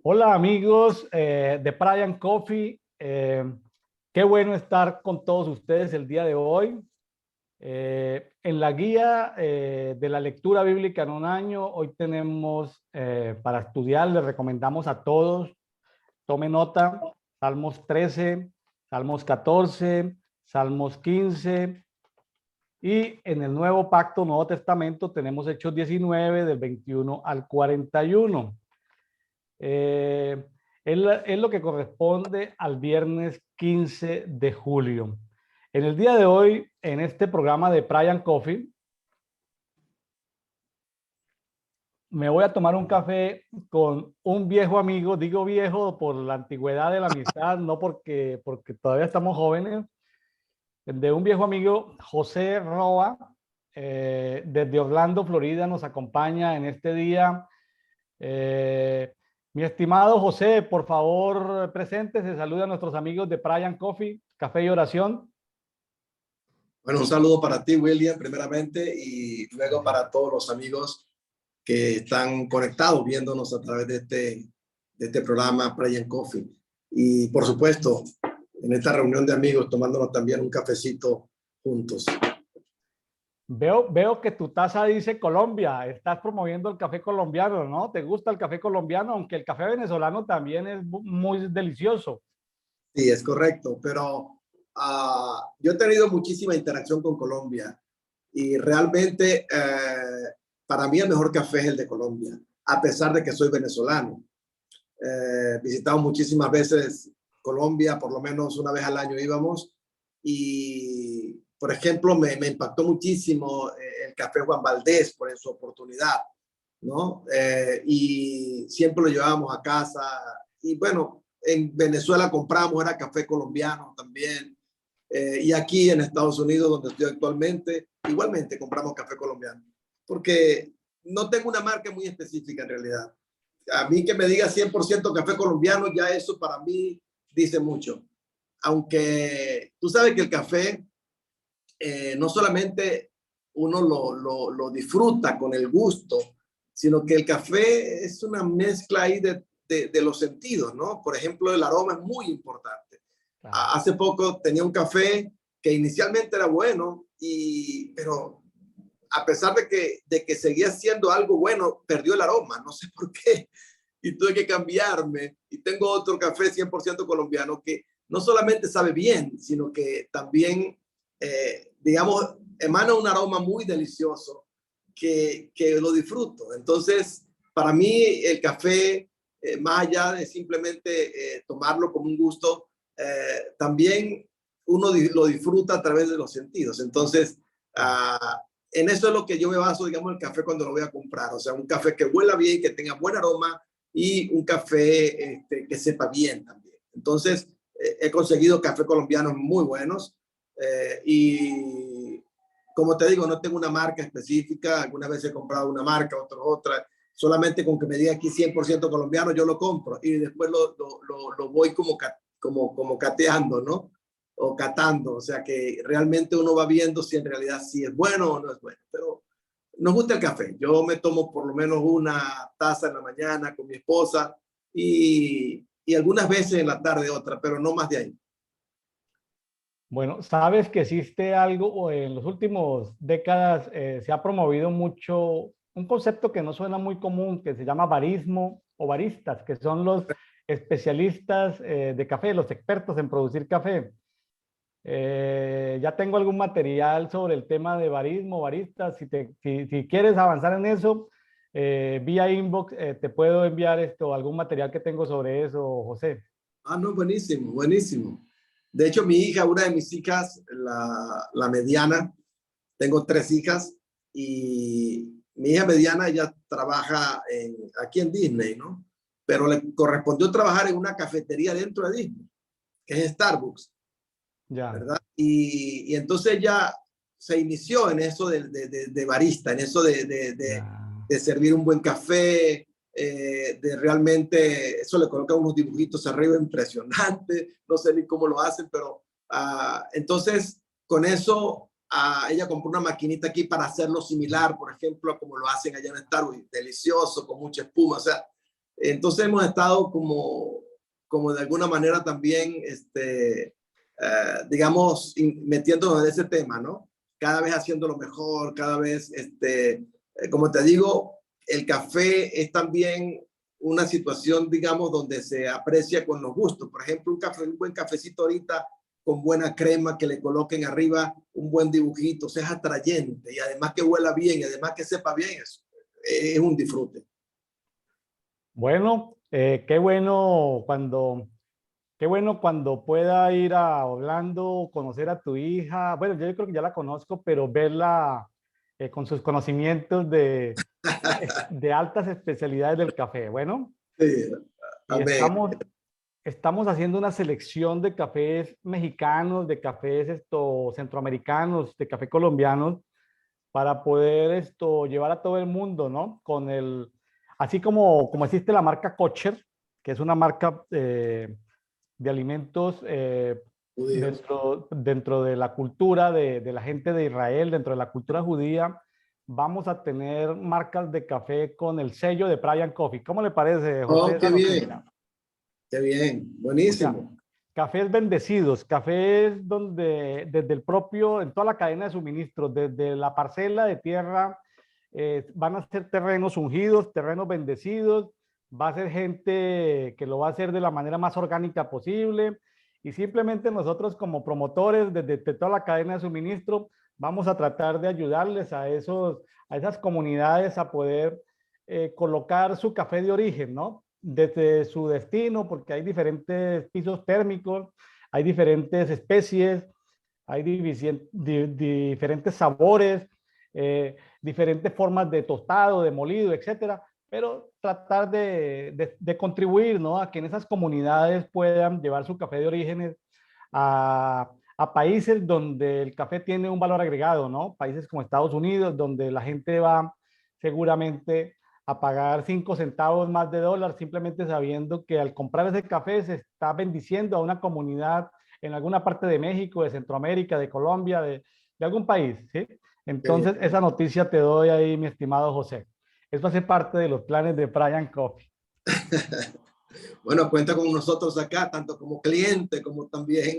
Hola amigos de Brian Coffee. Qué bueno estar con todos ustedes el día de hoy. En la guía de la lectura bíblica en un año, hoy tenemos para estudiar, les recomendamos a todos, tome nota, Salmos 13, Salmos 14, Salmos 15 y en el Nuevo Pacto, Nuevo Testamento, tenemos Hechos 19 del 21 al 41. Eh, es lo que corresponde al viernes 15 de julio. En el día de hoy, en este programa de Brian Coffee, me voy a tomar un café con un viejo amigo, digo viejo por la antigüedad de la amistad, no porque todavía estamos jóvenes, de un viejo amigo, José Roa, desde Orlando, Florida, nos acompaña en este día. Eh, Mi estimado José, por favor, presente, se saluda a nuestros amigos de Brian Coffee, Café y Oración. Bueno, un saludo para ti, William, primeramente, y luego para todos los amigos que están conectados viéndonos a través de este programa Brian Coffee. Y por supuesto, en esta reunión de amigos, tomándonos también un cafecito juntos. Veo que tu taza dice Colombia, estás promoviendo el café colombiano, ¿no? ¿Te gusta el café colombiano? Aunque el café venezolano también es muy delicioso. Sí, es correcto, pero yo he tenido muchísima interacción con Colombia y realmente para mí el mejor café es el de Colombia, a pesar de que soy venezolano. Visitamos muchísimas veces Colombia, por lo menos una vez al año íbamos y, por ejemplo, me impactó muchísimo el café Juan Valdés por su oportunidad, ¿no? Y siempre lo llevábamos a casa y bueno, en Venezuela compramos, era café colombiano también. Y aquí en Estados Unidos, donde estoy actualmente, igualmente compramos café colombiano, porque no tengo una marca muy específica en realidad. A mí que me diga 100% café colombiano, ya eso para mí dice mucho. Aunque tú sabes que el café no solamente uno lo disfruta con el gusto, sino que el café es una mezcla ahí de los sentidos, ¿no? Por ejemplo, el aroma es muy importante. Claro. Hace poco tenía un café que inicialmente era bueno, pero a pesar de que seguía siendo algo bueno, perdió el aroma, no sé por qué. Y tuve que cambiarme. Y tengo otro café 100% colombiano que no solamente sabe bien, sino que también, digamos, emana un aroma muy delicioso que lo disfruto. Entonces, para mí el café, más allá de simplemente tomarlo como un gusto, también uno lo disfruta a través de los sentidos. Entonces, en eso es lo que yo me baso, digamos, el café cuando lo voy a comprar. O sea, un café que huela bien, que tenga buen aroma y un café que sepa bien también. Entonces, he conseguido café colombianos muy buenos y como te digo, no tengo una marca específica. Algunas veces he comprado una marca, otra. Solamente con que me diga aquí 100% colombiano, yo lo compro y después lo voy como cateando, ¿no? O catando. O sea que realmente uno va viendo si en realidad sí es bueno o no es bueno. Pero nos gusta el café. Yo me tomo por lo menos una taza en la mañana con mi esposa y algunas veces en la tarde otra, pero no más de ahí. Bueno, sabes que existe algo, o en los últimos décadas se ha promovido mucho un concepto que no suena muy común, que se llama barismo o baristas, que son los especialistas de café, los expertos en producir café. Ya tengo algún material sobre el tema de barismo, baristas. Si quieres avanzar en eso, vía inbox, te puedo enviar algún material que tengo sobre eso, José. No, buenísimo, buenísimo. De hecho, mi hija, una de mis hijas, la mediana, tengo 3 hijas y mi hija mediana ya trabaja aquí en Disney, ¿no? Pero le correspondió trabajar en una cafetería dentro de Disney, que es Starbucks, Ya. ¿verdad? Y entonces ya se inició en eso de barista, en eso Ya. de servir un buen café, de realmente, eso le coloca unos dibujitos arriba impresionantes, no sé ni cómo lo hacen, pero entonces con eso ella compró una maquinita aquí para hacerlo similar, por ejemplo, a como lo hacen allá en Starbucks, delicioso, con mucha espuma, o sea, Entonces hemos estado como de alguna manera también, digamos, metiéndonos en ese tema, ¿no? Cada vez haciéndolo mejor, cada vez, como te digo, el café es también una situación, digamos, donde se aprecia con los gustos. Por ejemplo, un buen cafecito ahorita con buena crema, que le coloquen arriba un buen dibujito, o sea, es atrayente y además que huela bien y además que sepa bien, es un disfrute. Bueno, qué bueno cuando pueda ir a Orlando, conocer a tu hija. Bueno, yo creo que ya la conozco, pero verla con sus conocimientos de altas especialidades del café. Bueno, Sí, y amén. estamos haciendo una selección de cafés mexicanos, de cafés centroamericanos, de café colombianos, para poder llevar a todo el mundo, ¿no? Así como existe la marca Kosher, que es una marca de alimentos Judíos. dentro de la cultura de la gente de Israel, dentro de la cultura judía, vamos a tener marcas de café con el sello de Brian Coffee. ¿Cómo le parece, José, Oh, esa noticia? qué bien, O sea, buenísimo. cafés bendecidos, cafés donde desde el propio, en toda la cadena de suministro, desde la parcela de tierra, van a ser terrenos ungidos, terrenos bendecidos, va a ser gente que lo va a hacer de la manera más orgánica posible y simplemente nosotros como promotores desde toda la cadena de suministro vamos a tratar de ayudarles a esas comunidades a poder colocar su café de origen, ¿no? Desde su destino, porque hay diferentes pisos térmicos, hay diferentes especies, hay diferentes sabores, diferentes formas de tostado, de molido, etcétera, pero tratar de contribuir, ¿no? A que en esas comunidades puedan llevar su café de orígenes a países donde el café tiene un valor agregado, ¿no? Países como Estados Unidos, donde la gente va seguramente a pagar 5 centavos más de dólar, simplemente sabiendo que al comprar ese café se está bendiciendo a una comunidad en alguna parte de México, de Centroamérica, de Colombia, de algún país, ¿sí? Qué bien. Entonces, esa noticia te doy ahí, mi estimado José. Eso hace parte de los planes de Brian Coffee. Bueno, cuenta con nosotros acá, tanto como cliente, como también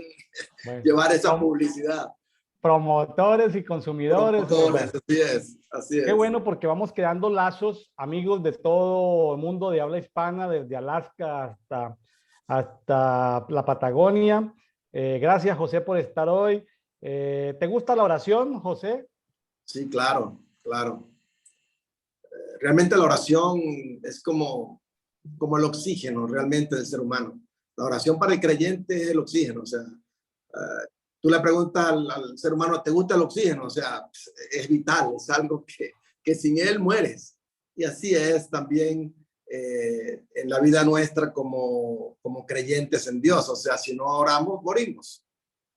Bueno, llevar esa publicidad. promotores y consumidores, Promotores, bueno, así qué es. bueno porque vamos creando lazos, amigos de todo el mundo de habla hispana, desde Alaska hasta la Patagonia. Gracias, José, por estar hoy. ¿Te gusta la oración, José? Sí, claro, claro. Realmente la oración es como el oxígeno realmente del ser humano. La oración para el creyente es el oxígeno, o sea, tú le preguntas al ser humano, ¿te gusta el oxígeno? O sea, es vital, es algo que sin él mueres. Y así es también en la vida nuestra como creyentes en Dios. O sea, si no oramos, morimos.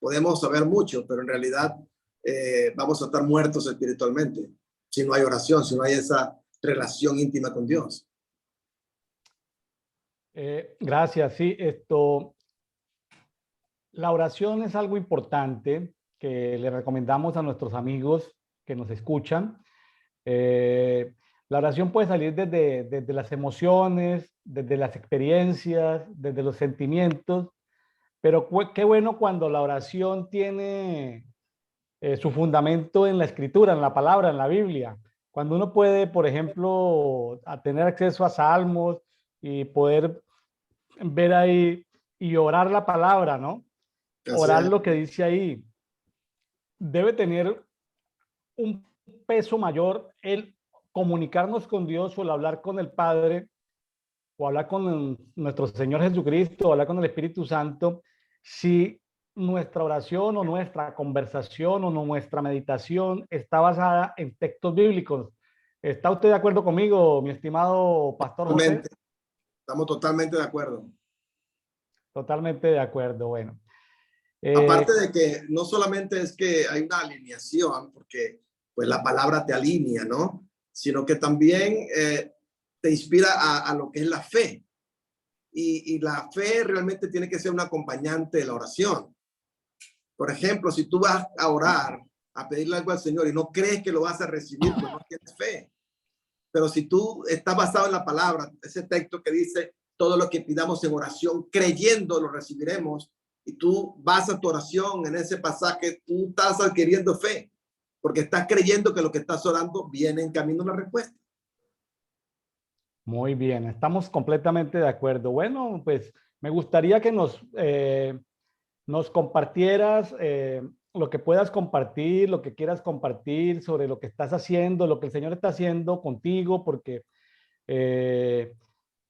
Podemos saber mucho, pero en realidad vamos a estar muertos espiritualmente si no hay oración, si no hay esa relación íntima con Dios. Gracias, sí, la oración es algo importante que le recomendamos a nuestros amigos que nos escuchan. La oración puede salir desde las emociones, desde las experiencias, desde los sentimientos, pero qué bueno cuando la oración tiene su fundamento en la escritura, en la palabra, en la Biblia. Cuando uno puede, por ejemplo, tener acceso a salmos y poder ver ahí y orar la palabra, ¿no? Así Orar es. lo que dice ahí, debe tener un peso mayor el comunicarnos con Dios o el hablar con el Padre o hablar con nuestro Señor Jesucristo o hablar con el Espíritu Santo, si nuestra oración o nuestra conversación o nuestra meditación está basada en textos bíblicos. ¿Está usted de acuerdo conmigo, mi estimado Pastor José? Totalmente, estamos totalmente de acuerdo. Totalmente de acuerdo. Bueno, Aparte eh, de que no solamente es que hay una alineación, porque pues la palabra te alinea, ¿no? Sino que también te inspira a lo que es la fe. Y la fe realmente tiene que ser un acompañante de la oración. Por ejemplo, si tú vas a orar, a pedirle algo al Señor y no crees que lo vas a recibir, pues no tienes fe. Pero si tú estás basado en la palabra, ese texto que dice, todo lo que pidamos en oración, creyendo lo recibiremos, y tú vas a tu oración en ese pasaje, tú estás adquiriendo fe, porque estás creyendo que lo que estás orando viene en camino a la respuesta. Muy bien, estamos completamente de acuerdo. Bueno, pues me gustaría que nos compartieras lo que puedas compartir, lo que quieras compartir sobre lo que estás haciendo, lo que el Señor está haciendo contigo, porque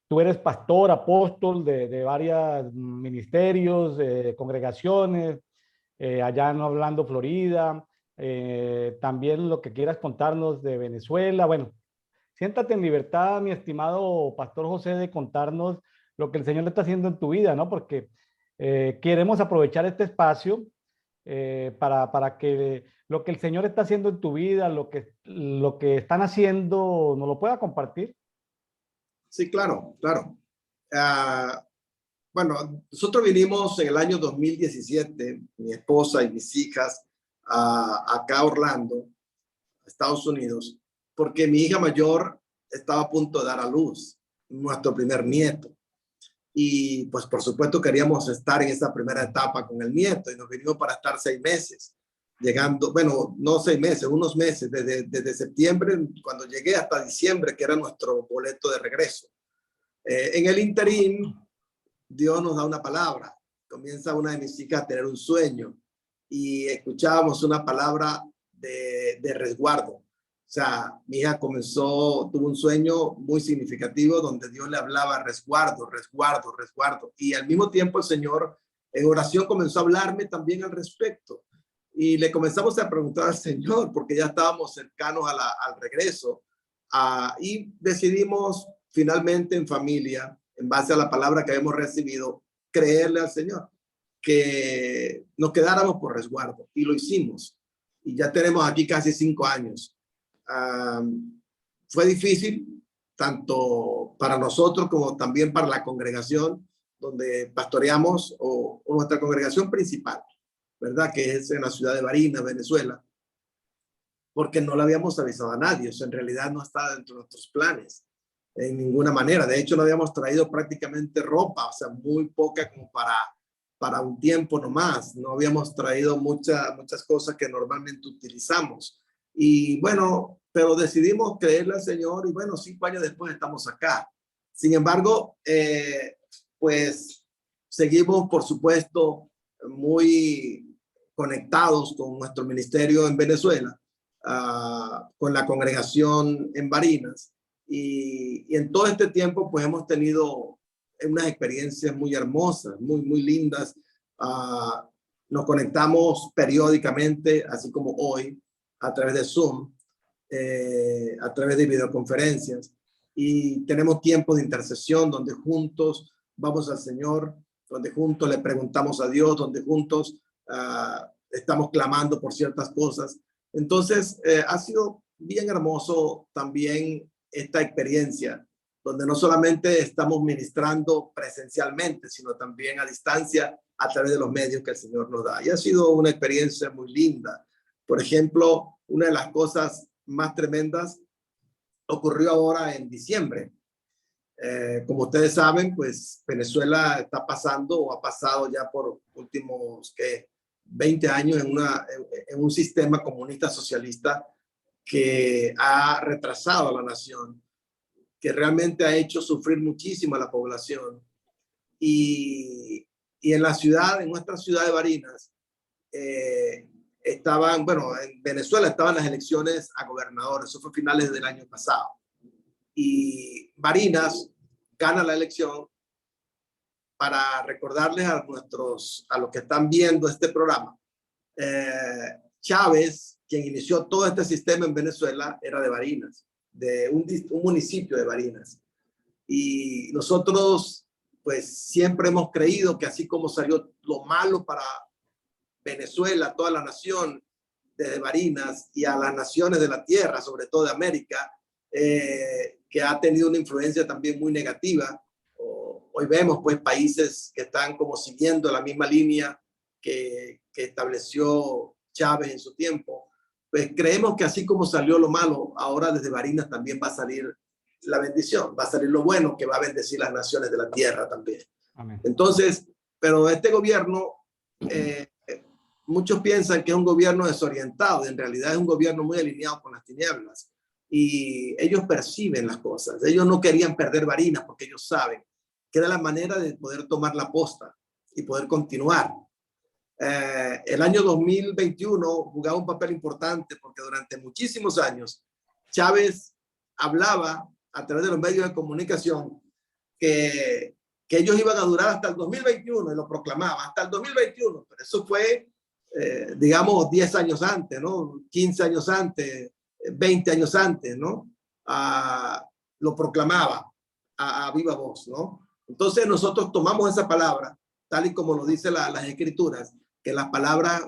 tú eres pastor, apóstol de varios ministerios, congregaciones, allá en Orlando, Florida. También lo que quieras contarnos de Venezuela. Bueno, siéntate en libertad, mi estimado Pastor José, de contarnos lo que el Señor está haciendo en tu vida, ¿no? Porque queremos aprovechar este espacio para que lo que el Señor está haciendo en tu vida, lo que están haciendo, nos lo pueda compartir. Sí, claro, claro. Bueno, nosotros vinimos en el año 2017, mi esposa y mis hijas, acá a Orlando, Estados Unidos, porque mi hija mayor estaba a punto de dar a luz, nuestro primer nieto. Y pues por supuesto queríamos estar en esa primera etapa con el nieto y nos vinimos para estar 6 meses, llegando, bueno, no 6 meses, unos meses, desde septiembre, cuando llegué hasta diciembre, que era nuestro boleto de regreso. En el interín, Dios nos da una palabra. Comienza una de mis hijas a tener un sueño y escuchábamos una palabra de resguardo. O sea, mi hija tuvo un sueño muy significativo donde Dios le hablaba resguardo, resguardo, resguardo. Y al mismo tiempo el Señor en oración comenzó a hablarme también al respecto. Y le comenzamos a preguntar al Señor porque ya estábamos cercanos al regreso. Y decidimos finalmente en familia, en base a la palabra que habíamos recibido, creerle al Señor, que nos quedáramos por resguardo. Y lo hicimos. Y ya tenemos aquí casi 5 años. Fue difícil, tanto para nosotros como también para la congregación donde pastoreamos o nuestra congregación principal, ¿verdad? Que es en la ciudad de Barinas, Venezuela, porque no le habíamos avisado a nadie. Eso en realidad no está dentro de nuestros planes en ninguna manera. De hecho, no habíamos traído prácticamente ropa, o sea, muy poca como para un tiempo nomás. No habíamos traído muchas cosas que normalmente utilizamos. Y bueno, pero decidimos creerle al Señor y bueno, 5 años después estamos acá. Sin embargo, pues seguimos, por supuesto, muy conectados con nuestro ministerio en Venezuela, con la congregación en Barinas. Y en todo este tiempo, pues hemos tenido unas experiencias muy hermosas, muy, muy lindas. Nos conectamos periódicamente, así como hoy, a través de Zoom, a través de videoconferencias. Y tenemos tiempos de intercesión donde juntos vamos al Señor, donde juntos le preguntamos a Dios, donde juntos estamos clamando por ciertas cosas. Entonces, ha sido bien hermoso también esta experiencia, donde no solamente estamos ministrando presencialmente, sino también a distancia a través de los medios que el Señor nos da. Y ha sido una experiencia muy linda. Por ejemplo, una de las cosas más tremendas ocurrió ahora en diciembre. Como ustedes saben, pues Venezuela está pasando o ha pasado ya por últimos 20 años en un sistema comunista socialista que ha retrasado a la nación, que realmente ha hecho sufrir muchísimo a la población. Y en la ciudad, en nuestra ciudad de Barinas, bueno, en Venezuela estaban las elecciones a gobernador, eso fue a finales del año pasado. Y Barinas gana la elección. Para recordarles a los que están viendo este programa, Chávez, quien inició todo este sistema en Venezuela, era de Barinas, de un municipio de Barinas. Y nosotros, pues, siempre hemos creído que así como salió lo malo para Venezuela, toda la nación, desde Barinas y a las naciones de la tierra, sobre todo de América, que ha tenido una influencia también muy negativa. Hoy vemos pues países que están como siguiendo la misma línea que estableció Chávez en su tiempo. pues creemos que así como salió lo malo, ahora desde Barinas también va a salir la bendición, va a salir lo bueno, que va a bendecir las naciones de la tierra también. Amén. Entonces, pero este gobierno, muchos piensan que es un gobierno desorientado, en realidad es un gobierno muy alineado con las tinieblas, y ellos perciben las cosas. Ellos no querían perder Barinas porque ellos saben que era la manera de poder tomar la posta y poder continuar. El año 2021 jugaba un papel importante porque durante muchísimos años Chávez hablaba a través de los medios de comunicación que ellos iban a durar hasta el 2021 y lo proclamaba, hasta el 2021, pero eso fue, digamos, 10 años antes, ¿no? 15 años antes, 20 años antes, ¿no? Lo proclamaba a viva voz, ¿no? Entonces nosotros tomamos esa palabra, tal y como lo dice las escrituras, que las palabras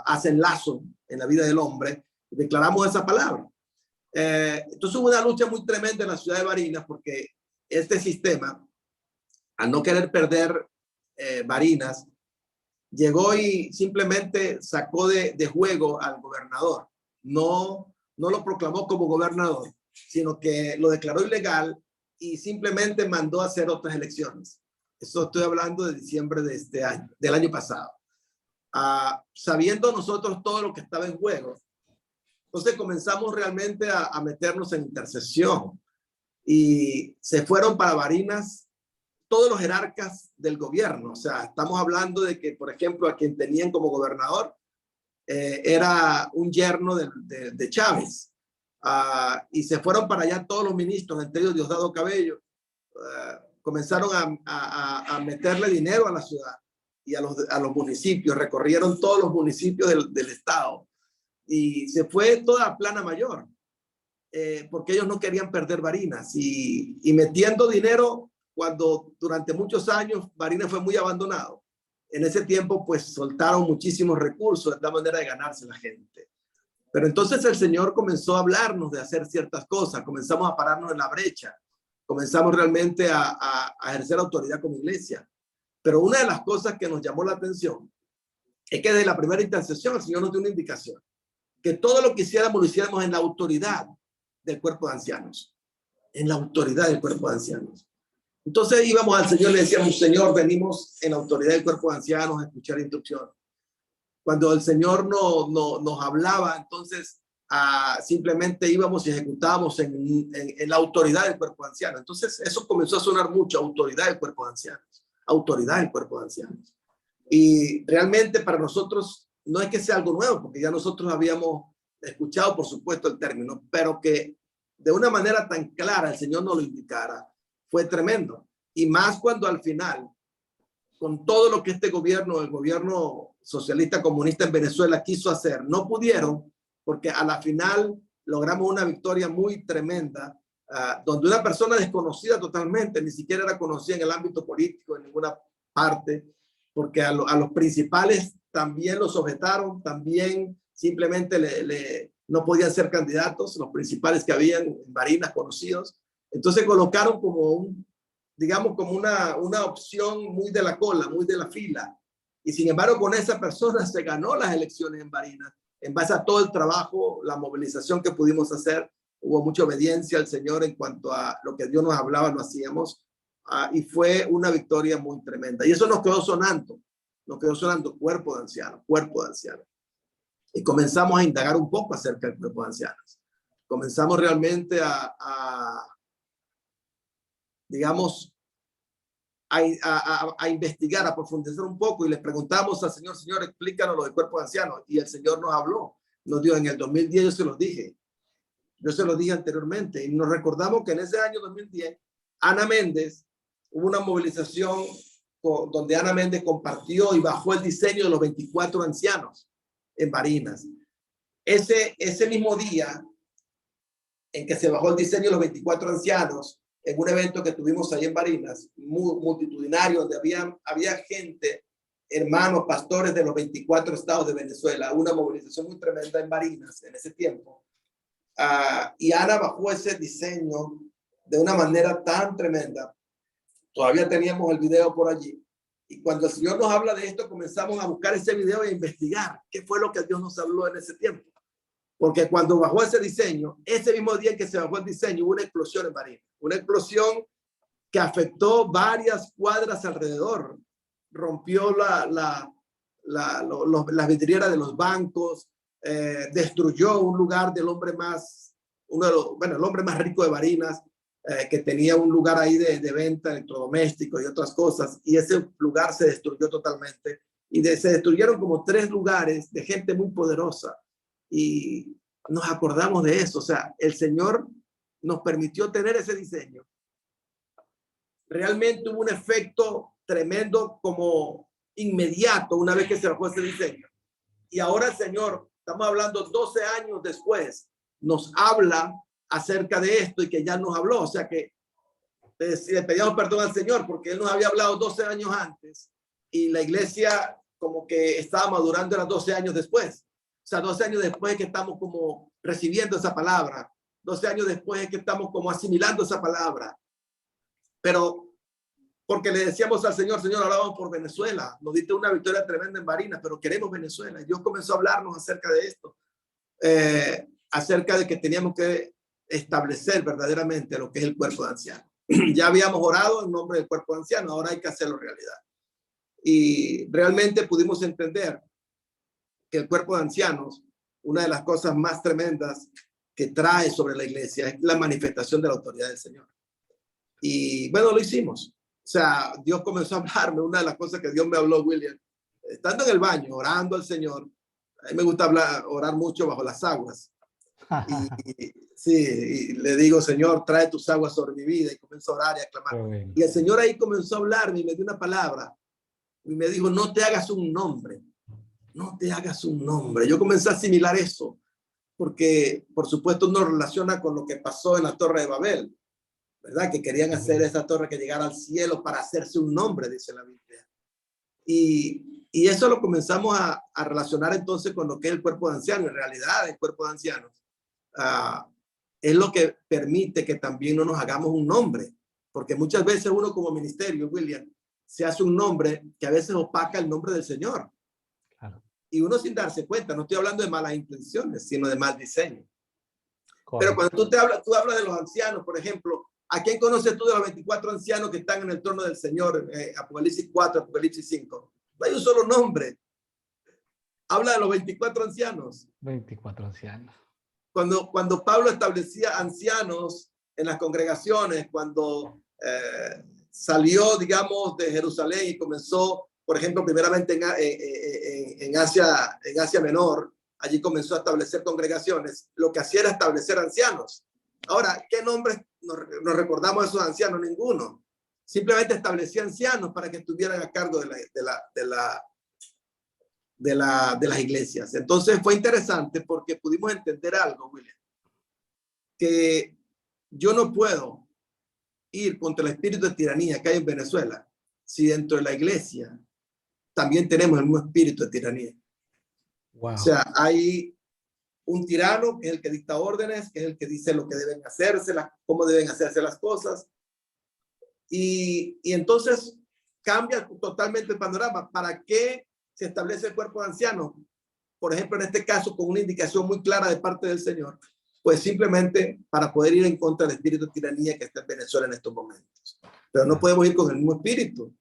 hacen lazo en la vida del hombre, declaramos esa palabra. Entonces hubo una lucha muy tremenda en la ciudad de Barinas porque este sistema, al no querer perder Barinas, llegó y simplemente sacó de juego al gobernador. No lo proclamó como gobernador, sino que lo declaró ilegal y simplemente mandó a hacer otras elecciones. Eso estoy hablando de diciembre de este año, del año pasado. Sabiendo nosotros todo lo que estaba en juego, entonces comenzamos realmente a meternos en intercesión y se fueron para Barinas todos los jerarcas del gobierno. O sea, estamos hablando de que, por ejemplo, a quien tenían como gobernador era un yerno de Chávez. Y se fueron para allá todos los ministros, entre ellos Diosdado Cabello. Comenzaron a meterle dinero a la ciudad y a los municipios. Recorrieron todos los municipios del estado. Y se fue toda a plana mayor, porque ellos no querían perder Barinas. Y metiendo dinero cuando durante muchos años Barinas fue muy abandonado. En ese tiempo, pues, soltaron muchísimos recursos, de la manera de ganarse la gente. Pero entonces el Señor comenzó a hablarnos de hacer ciertas cosas, comenzamos a pararnos en la brecha, comenzamos realmente a ejercer autoridad como iglesia. Pero una de las cosas que nos llamó la atención es que desde la primera intercesión el Señor nos dio una indicación, que todo lo que hiciéramos lo hiciéramos en la autoridad del cuerpo de ancianos, en la autoridad del cuerpo de ancianos. Entonces íbamos al Señor y le decíamos: Señor, venimos en la autoridad del cuerpo de ancianos a escuchar instrucciones. Cuando el Señor nos hablaba, entonces simplemente íbamos y ejecutábamos en la autoridad del cuerpo de ancianos. Entonces eso comenzó a sonar mucho: autoridad del cuerpo de ancianos, autoridad del cuerpo de ancianos. Y realmente para nosotros no es que sea algo nuevo, porque ya nosotros habíamos escuchado, por supuesto, el término, pero que de una manera tan clara el Señor nos lo indicara, fue tremendo. Y más cuando al final, con todo lo que este gobierno, el gobierno socialista comunista en Venezuela quiso hacer, no pudieron, porque a la final logramos una victoria muy tremenda, donde una persona desconocida totalmente, ni siquiera era conocida en el ámbito político en ninguna parte, porque a los principales también los objetaron, también simplemente no podían ser candidatos, los principales que habían en Barinas conocidos. Entonces colocaron como digamos, como una opción muy de la cola, muy de la fila. Y sin embargo, con esa persona se ganó las elecciones en Barinas, en base a todo el trabajo, la movilización que pudimos hacer. Hubo mucha obediencia al Señor en cuanto a lo que Dios nos hablaba, lo hacíamos. Y fue una victoria muy tremenda. Y eso nos quedó sonando, cuerpo de ancianos, cuerpo de ancianos. Y comenzamos a indagar un poco acerca del cuerpo de ancianos. Comenzamos realmente digamos, a investigar, a profundizar un poco, y le preguntamos al Señor: Señor, explícanos lo del cuerpo de ancianos. Y el Señor nos habló, nos dio en el 2010, yo se los dije anteriormente, y nos recordamos que en ese año 2010, Ana Méndez, hubo una movilización donde Ana Méndez compartió y bajó el diseño de los 24 ancianos en Barinas. Ese mismo día en que se bajó el diseño de los 24 ancianos, en un evento que tuvimos ahí en Barinas, multitudinario, donde había gente, hermanos, pastores de los 24 estados de Venezuela, una movilización muy tremenda en Barinas en ese tiempo. Y Ana bajó ese diseño de una manera tan tremenda. Todavía teníamos el video por allí. Y cuando el Señor nos habla de esto, comenzamos a buscar ese video e investigar qué fue lo que Dios nos habló en ese tiempo. porque cuando bajó ese diseño, ese mismo día en que se bajó el diseño, hubo una explosión en Barinas, una explosión que afectó varias cuadras alrededor, rompió las vidrieras de los bancos, destruyó un lugar del hombre más, el hombre más rico de Barinas, que tenía un lugar ahí de venta de electrodomésticos y otras cosas, y ese lugar se destruyó totalmente, y se destruyeron como 3 lugares de gente muy poderosa, y nos acordamos de eso. O sea, el Señor nos permitió tener ese diseño. Realmente hubo un efecto tremendo, como inmediato, una vez que se bajó ese diseño. Y ahora el Señor, estamos hablando 12 años después, nos habla acerca de esto, y que ya nos habló. O sea que le pedíamos perdón al Señor porque Él nos había hablado 12 años antes, y la iglesia como que estaba madurando, era 12 años después. O sea, 12 años después es que estamos como recibiendo esa palabra. 12 años después es que estamos como asimilando esa palabra. Pero porque le decíamos al Señor, Señor, hablábamos por Venezuela, nos diste una victoria tremenda en Barinas, pero queremos Venezuela. Y Dios comenzó a hablarnos acerca de esto, acerca de que teníamos que establecer verdaderamente lo que es el cuerpo de ancianos. Ya habíamos orado en nombre del cuerpo de ancianos, ahora hay que hacerlo realidad. Y realmente pudimos entender que el cuerpo de ancianos, una de las cosas más tremendas que trae sobre la iglesia es la manifestación de la autoridad del Señor. Y bueno, lo hicimos. O sea, Dios comenzó a hablarme. Una de las cosas que Dios me habló, William, estando en el baño, orando al Señor. A mí me gusta orar mucho bajo las aguas. Sí, y le digo, Señor, trae tus aguas sobre mi vida, y comienzo a orar y a clamar. Y el Señor ahí comenzó a hablarme y me dio una palabra. Y me dijo, no te hagas un nombre. No te hagas un nombre. Yo comencé a asimilar eso, porque por supuesto uno relaciona con lo que pasó en la Torre de Babel, ¿verdad? Que querían hacer esa torre que llegara al cielo para hacerse un nombre, dice la Biblia. Y eso lo comenzamos a relacionar entonces con lo que es el cuerpo de ancianos. En realidad, el cuerpo de ancianos es lo que permite que también no nos hagamos un nombre, porque muchas veces uno como ministerio, William, se hace un nombre que a veces opaca el nombre del Señor. Claro. Y uno sin darse cuenta, no estoy hablando de malas intenciones, sino de mal diseño. Correcto. Pero cuando tú hablas de los ancianos, por ejemplo, ¿a quién conoces tú de los 24 ancianos que están en el trono del Señor? Apocalipsis 4, Apocalipsis 5. No hay un solo nombre. Habla de los 24 ancianos. 24 ancianos. Cuando Pablo establecía ancianos en las congregaciones, cuando salió, digamos, de Jerusalén y comenzó, por ejemplo, primeramente en Asia Menor, allí comenzó a establecer congregaciones, lo que hacía era establecer ancianos. Ahora, ¿qué nombres nos recordamos de esos ancianos? Ninguno. Simplemente establecía ancianos para que estuvieran a cargo de las iglesias. Entonces fue interesante porque pudimos entender algo, William, que yo no puedo ir contra el espíritu de tiranía que hay en Venezuela si dentro de la iglesia también tenemos el mismo espíritu de tiranía. Wow. O sea, hay un tirano que es el que dicta órdenes, que es el que dice lo que deben hacerse, cómo deben hacerse las cosas. Y entonces cambia totalmente el panorama. ¿Para qué se establece el cuerpo de ancianos? Por ejemplo, en este caso, con una indicación muy clara de parte del Señor, pues simplemente para poder ir en contra del espíritu de tiranía que está en Venezuela en estos momentos. Pero no podemos ir con el mismo espíritu.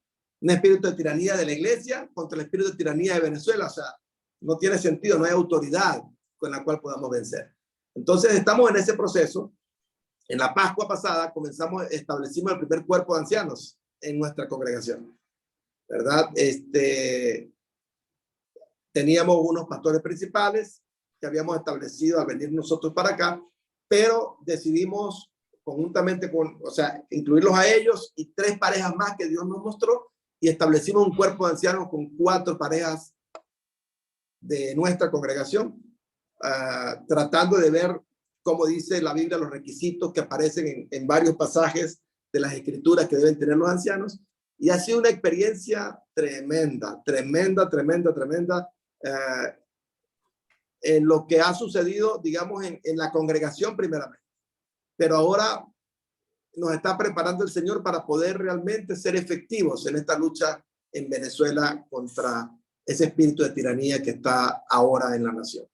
Un espíritu de tiranía de la iglesia contra el espíritu de tiranía de Venezuela. O sea, no tiene sentido, no hay autoridad con la cual podamos vencer. Entonces, estamos en ese proceso. En la Pascua pasada establecimos el primer cuerpo de ancianos en nuestra congregación, ¿verdad? Teníamos unos pastores principales que habíamos establecido al venir nosotros para acá, pero decidimos conjuntamente incluirlos a ellos y 3 parejas más que Dios nos mostró, y establecimos un cuerpo de ancianos con 4 parejas de nuestra congregación, tratando de ver, como dice la Biblia, los requisitos que aparecen en varios pasajes de las escrituras que deben tener los ancianos. Y ha sido una experiencia tremenda, tremenda, tremenda, tremenda, en lo que ha sucedido, digamos, en la congregación primeramente. Pero ahora nos está preparando el Señor para poder realmente ser efectivos en esta lucha en Venezuela contra ese espíritu de tiranía que está ahora en la nación.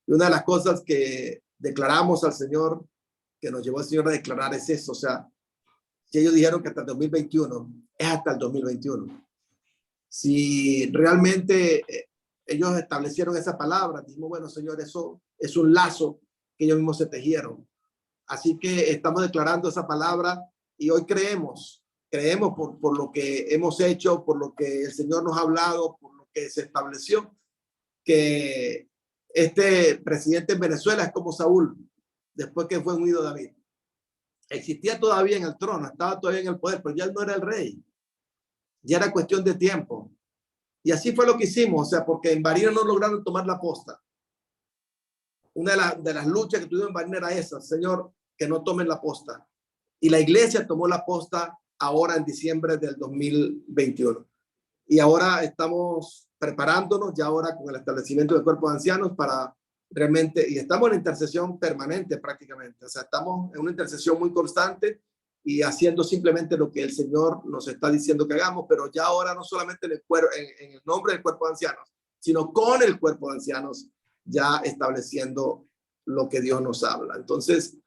Y una de las cosas que declaramos al Señor, que nos llevó el Señor a declarar es eso. O sea, si ellos dijeron que hasta el 2021, es hasta el 2021. Si realmente ellos establecieron esa palabra, dijimos, bueno, Señor, eso es un lazo que ellos mismos se tejieron. Así que estamos declarando esa palabra y hoy creemos por lo que hemos hecho, por lo que el Señor nos ha hablado, por lo que se estableció, que este presidente en Venezuela es como Saúl, después que fue ungido David. Existía todavía en el trono, estaba todavía en el poder, pero ya él no era el rey. Ya era cuestión de tiempo. Y así fue lo que hicimos, o sea, porque en Barinas no lograron tomar la posta. Una de las luchas que tuvimos en Barinas era esa, Señor, que no tomen la posta. Y la iglesia tomó la posta ahora en diciembre del 2021. Y ahora estamos preparándonos ya ahora con el establecimiento del cuerpo de ancianos para realmente, y estamos en intercesión permanente prácticamente, o sea, estamos en una intercesión muy constante y haciendo simplemente lo que el Señor nos está diciendo que hagamos, pero ya ahora no solamente en el nombre del cuerpo de ancianos, sino con el cuerpo de ancianos, ya estableciendo lo que Dios nos habla. Entonces,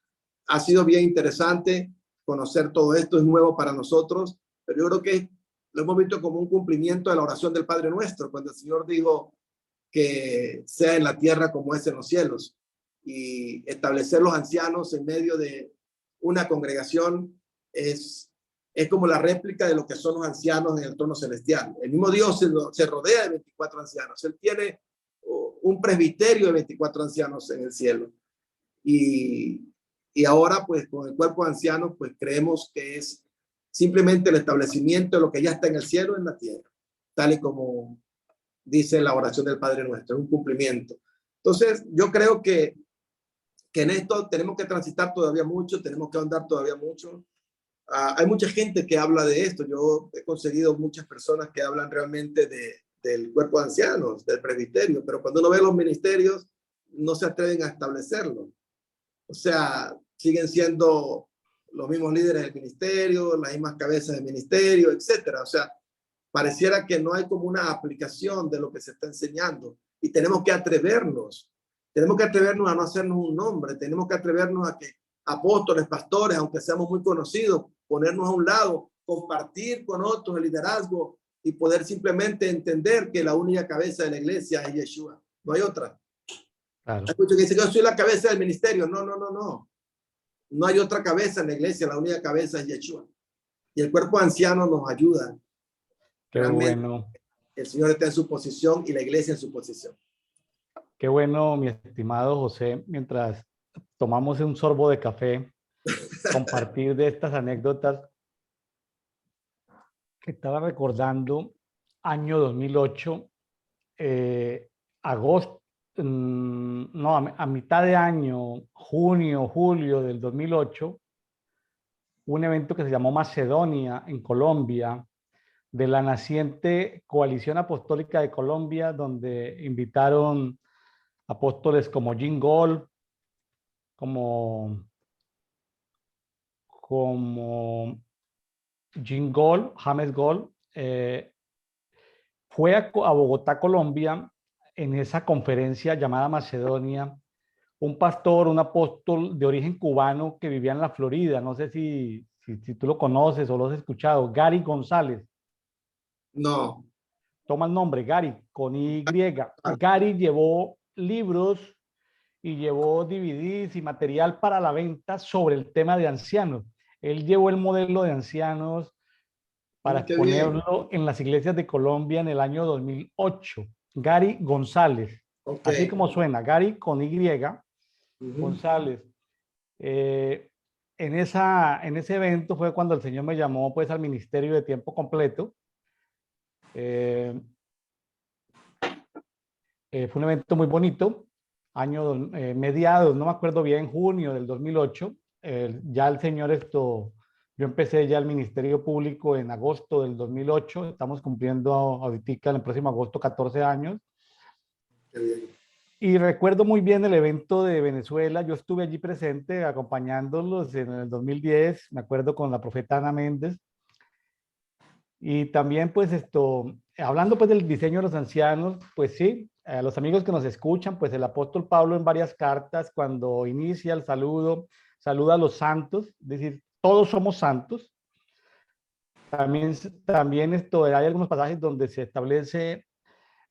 ha sido bien interesante conocer todo esto, es nuevo para nosotros, pero yo creo que lo hemos visto como un cumplimiento de la oración del Padre Nuestro, cuando el Señor dijo que sea en la tierra como es en los cielos, y establecer los ancianos en medio de una congregación es como la réplica de lo que son los ancianos en el trono celestial. El mismo Dios se rodea de 24 ancianos. Él tiene un presbiterio de 24 ancianos en el cielo. Y ahora, pues, con el cuerpo de ancianos, pues creemos que es simplemente el establecimiento de lo que ya está en el cielo en la tierra, tal y como dice la oración del Padre Nuestro, es un cumplimiento. Entonces, yo creo que en esto tenemos que transitar todavía mucho, tenemos que andar todavía mucho. Hay mucha gente que habla de esto. Yo he conseguido muchas personas que hablan realmente del cuerpo de ancianos, del presbiterio, pero cuando uno ve los ministerios, no se atreven a establecerlo. O sea, siguen siendo los mismos líderes del ministerio, las mismas cabezas del ministerio, etcétera. O sea, pareciera que no hay como una aplicación de lo que se está enseñando y tenemos que atrevernos a no hacernos un nombre, tenemos que atrevernos a que apóstoles, pastores, aunque seamos muy conocidos, ponernos a un lado, compartir con otros el liderazgo y poder simplemente entender que la única cabeza de la iglesia es Yeshua, no hay otra. Claro. Hay muchos que dicen que yo soy la cabeza del ministerio. No hay otra cabeza en la iglesia, la única cabeza es Yeshua. Y el cuerpo anciano nos ayuda. Qué Realmente, bueno. el Señor está en su posición y la iglesia en su posición. Qué bueno, mi estimado José, mientras tomamos un sorbo de café, compartir de estas anécdotas que estaba recordando, año 2008, agosto, no, a mitad de año, junio, julio del 2008, un evento que se llamó Macedonia en Colombia, de la naciente Coalición Apostólica de Colombia, donde invitaron apóstoles como Jim Gold, como Jim Gold, James Gold, fue a Bogotá, Colombia, en esa conferencia llamada Macedonia, un pastor, un apóstol de origen cubano que vivía en la Florida, no sé si tú lo conoces o lo has escuchado, Gary González. No. Toma el nombre, Gary, con Y. Gary llevó libros y llevó DVDs y material para la venta sobre el tema de ancianos. Él llevó el modelo de ancianos para exponerlo en las iglesias de Colombia en el año 2008. Gary González, así como suena, Gary con Y, González. En ese evento fue cuando el Señor me llamó pues al ministerio de tiempo completo. Fue un evento muy bonito, mediados, no me acuerdo bien, junio del 2008. Ya el Señor yo empecé ya el ministerio público en agosto del 2008, estamos cumpliendo ahorita en el próximo agosto 14 años. Qué bien. Y recuerdo muy bien el evento de Venezuela, yo estuve allí presente acompañándolos en el 2010, me acuerdo con la profeta Ana Méndez. Y también pues hablando pues del diseño de los ancianos, pues sí, a los amigos que nos escuchan, pues el apóstol Pablo en varias cartas, cuando inicia el saludo, saluda a los santos, es decir, todos somos santos. También hay algunos pasajes donde se establece,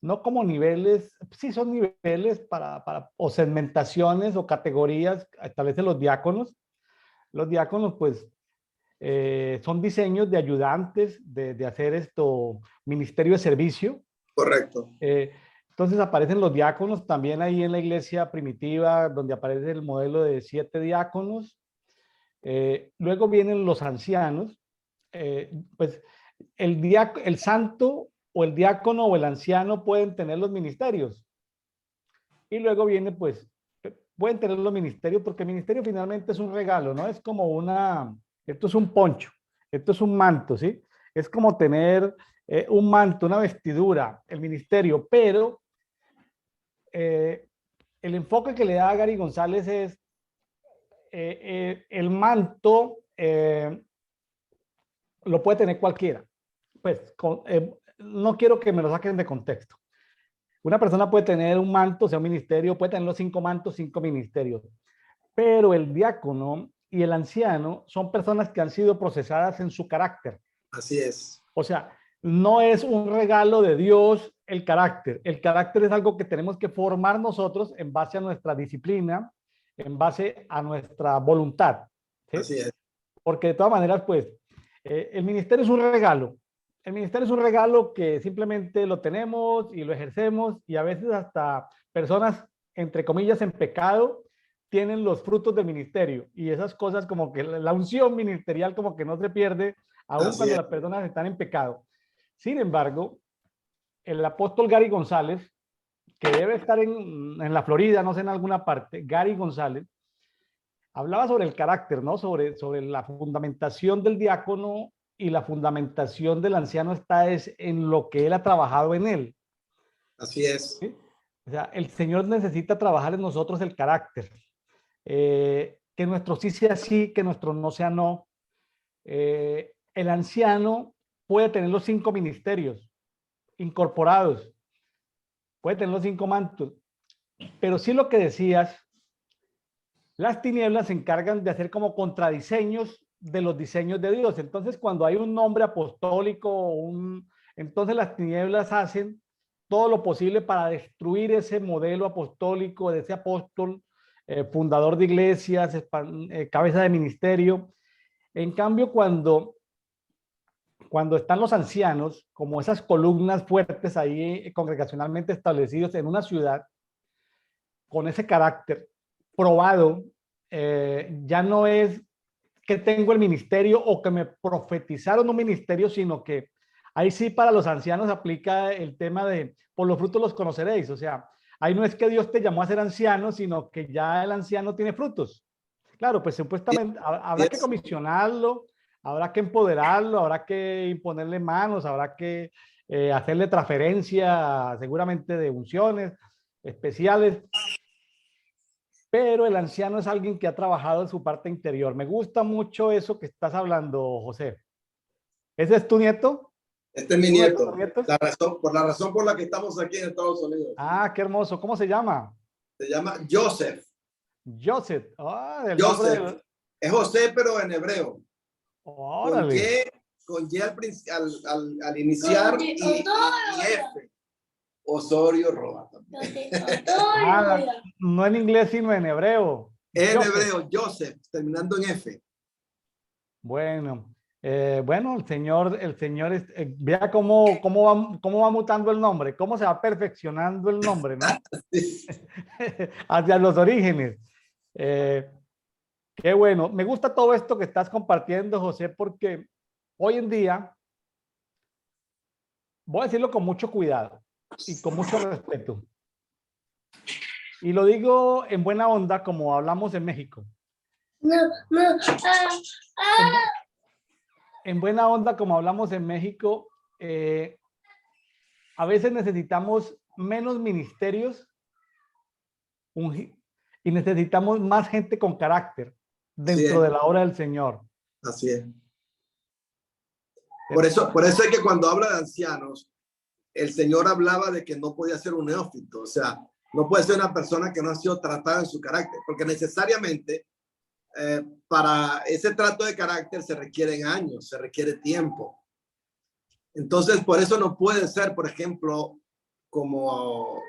no como niveles, sí son niveles o segmentaciones o categorías, establecen los diáconos. Los diáconos, pues, son diseños de ayudantes, de hacer ministerio de servicio. Correcto. Entonces aparecen los diáconos también ahí en la iglesia primitiva, donde aparece el modelo de 7 diáconos. Luego vienen los ancianos. Pues el santo o el diácono o el anciano pueden tener los ministerios. Y luego viene, pues, pueden tener los ministerios porque el ministerio finalmente es un regalo, ¿no? Es como esto es un poncho, esto es un manto, ¿sí? Es como tener un manto, una vestidura, el ministerio, pero el enfoque que le da a Gary González es el manto lo puede tener cualquiera. Pues no quiero que me lo saquen de contexto. Una persona puede tener un manto, o sea, un ministerio, puede tener los 5 mantos, 5 ministerios, pero el diácono y el anciano son personas que han sido procesadas en su carácter. Así es. O sea, no es un regalo de Dios el carácter. El carácter es algo que tenemos que formar nosotros en base a nuestra disciplina, en base a nuestra voluntad. ¿Sí? Así es. Porque de todas maneras, pues, el ministerio es un regalo. El ministerio es un regalo que simplemente lo tenemos y lo ejercemos y a veces hasta personas, entre comillas, en pecado, tienen los frutos del ministerio y esas cosas como que la unción ministerial como que no se pierde aun cuando las personas están en pecado. Sin embargo, el apóstol Gary González, que debe estar en la Florida, no sé, en alguna parte, Gary González, hablaba sobre el carácter, ¿no? Sobre la fundamentación del diácono y la fundamentación del anciano está es en lo que él ha trabajado en él. Así es. ¿Sí? O sea, el Señor necesita trabajar en nosotros el carácter. Que nuestro sí sea sí, que nuestro no sea no. El anciano puede tener los 5 ministerios incorporados, puede tener los 5 mantos, pero sí lo que decías, las tinieblas se encargan de hacer como contradiseños de los diseños de Dios. Entonces, cuando hay un nombre apostólico, entonces las tinieblas hacen todo lo posible para destruir ese modelo apostólico de ese apóstol, fundador de iglesias, cabeza de ministerio. En cambio, cuando están los ancianos, como esas columnas fuertes ahí congregacionalmente establecidos en una ciudad, con ese carácter probado, ya no es que tengo el ministerio o que me profetizaron un ministerio, sino que ahí sí para los ancianos aplica el tema de por los frutos los conoceréis. O sea, ahí no es que Dios te llamó a ser anciano, sino que ya el anciano tiene frutos. Claro, pues supuestamente habrá que comisionarlo, habrá que empoderarlo, habrá que imponerle manos, habrá que hacerle transferencia seguramente de unciones especiales, pero el anciano es alguien que ha trabajado en su parte interior. Me gusta mucho eso que estás hablando, José. ¿Ese es tu nieto? Este es mi ¿Uno de tus nieto. nietos? Por la razón por la que estamos aquí en Estados Unidos. Ah, qué hermoso. ¿Cómo se llama? Se llama Joseph. Joseph. Ah, el nombre Joseph. del... Es José, pero en hebreo. Órale. Con Y al iniciar y F. Osorio Roa también. Ah, no en inglés, sino en hebreo. En Joseph. hebreo, Joseph, terminando en F. Bueno, bueno, el señor vea cómo va mutando el nombre, cómo se va perfeccionando el nombre, ¿no? Hacia los orígenes. Qué bueno. Me gusta todo esto que estás compartiendo, José, porque hoy en día, voy a decirlo con mucho cuidado y con mucho respeto. Y lo digo en buena onda, como hablamos en México. En buena onda, como hablamos en México, a veces necesitamos menos ministerios y necesitamos más gente con carácter dentro de la obra del Señor. Así es. Por eso es que cuando habla de ancianos, el Señor hablaba de que no podía ser un neófito, o sea, no puede ser una persona que no ha sido tratada en su carácter, porque necesariamente para ese trato de carácter se requieren años, se requiere tiempo. Entonces, por eso no puede ser, por ejemplo, como,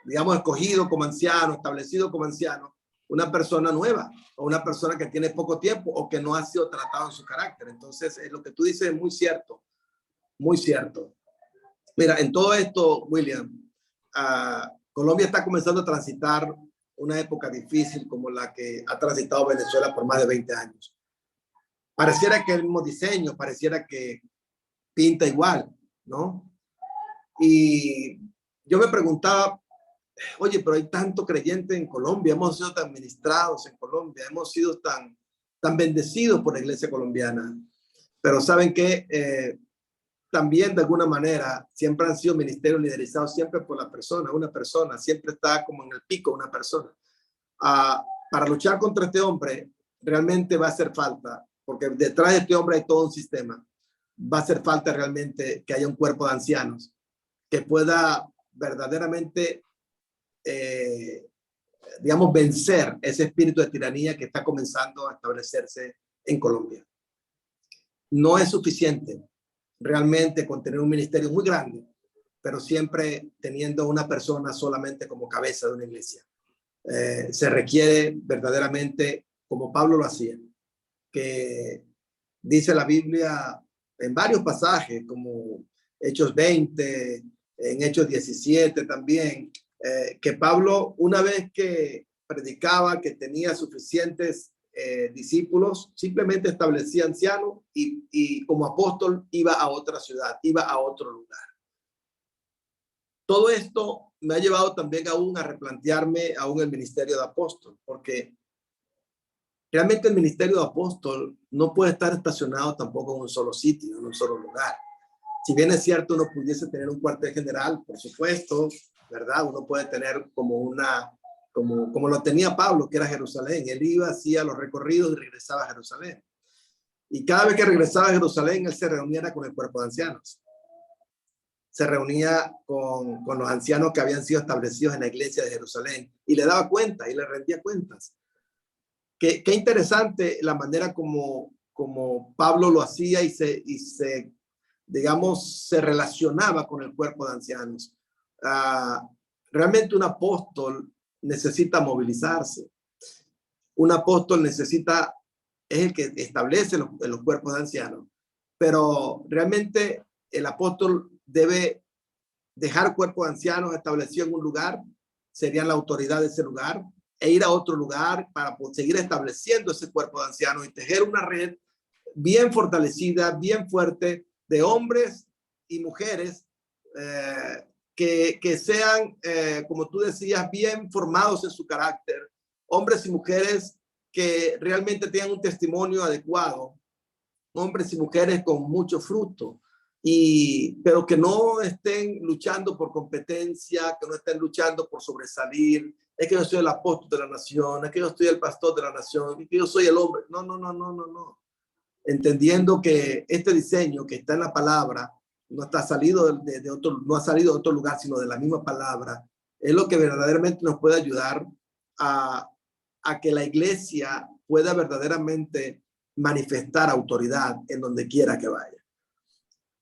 digamos, escogido como anciano, establecido como anciano, una persona nueva o una persona que tiene poco tiempo o que no ha sido tratado en su carácter. Entonces, lo que tú dices es muy cierto, muy cierto. Mira, en todo esto, William, Colombia está comenzando a transitar una época difícil como la que ha transitado Venezuela por más de 20 años. Pareciera que el mismo diseño, pareciera que pinta igual, ¿no? Y yo me preguntaba, oye, pero hay tanto creyente en Colombia, hemos sido tan ministrados en Colombia, hemos sido tan bendecidos por la iglesia colombiana, pero ¿saben qué? También de alguna manera siempre han sido ministerios liderizados siempre por la persona, una persona, siempre está como en el pico una persona. Para luchar contra este hombre realmente va a hacer falta, porque detrás de este hombre hay todo un sistema, va a hacer falta realmente que haya un cuerpo de ancianos que pueda verdaderamente, digamos, vencer ese espíritu de tiranía que está comenzando a establecerse en Colombia. No es suficiente realmente con tener un ministerio muy grande, pero siempre teniendo una persona solamente como cabeza de una iglesia. Se requiere verdaderamente, como Pablo lo hacía, que dice la Biblia en varios pasajes, como Hechos 20, en Hechos 17 también, que Pablo, una vez que predicaba, que tenía suficientes discípulos, simplemente establecía ancianos y como apóstol iba a otra ciudad, iba a otro lugar. Todo esto me ha llevado también aún a replantearme aún el ministerio de apóstol, porque realmente el ministerio de apóstol no puede estar estacionado tampoco en un solo sitio, en un solo lugar. Si bien es cierto, uno pudiese tener un cuartel general, por supuesto, ¿verdad? Uno puede tener como lo tenía Pablo, que era Jerusalén. Él iba, hacía los recorridos y regresaba a Jerusalén. Y cada vez que regresaba a Jerusalén, él se reunía con el cuerpo de ancianos. Se reunía con los ancianos que habían sido establecidos en la iglesia de Jerusalén y le daba cuenta y le rendía cuentas. Qué interesante la manera como Pablo lo hacía y se digamos, se relacionaba con el cuerpo de ancianos. Realmente un apóstol necesita movilizarse. Un apóstol es el que establece los cuerpos de ancianos. Pero realmente el apóstol debe dejar cuerpo de ancianos establecido en un lugar, serían la autoridad de ese lugar, e ir a otro lugar para seguir estableciendo ese cuerpo de ancianos y tejer una red bien fortalecida, bien fuerte, de hombres y mujeres que sean, como tú decías, bien formados en su carácter, hombres y mujeres que realmente tengan un testimonio adecuado, hombres y mujeres con mucho fruto, pero que no estén luchando por competencia, que no estén luchando por sobresalir. Es que yo soy el apóstol de la nación, es que yo soy el pastor de la nación, es que yo soy el hombre. No. Entendiendo que este diseño que está en la palabra no está salido de otro, no ha salido de otro lugar, sino de la misma palabra, es lo que verdaderamente nos puede ayudar a que la iglesia pueda verdaderamente manifestar autoridad en donde quiera que vaya.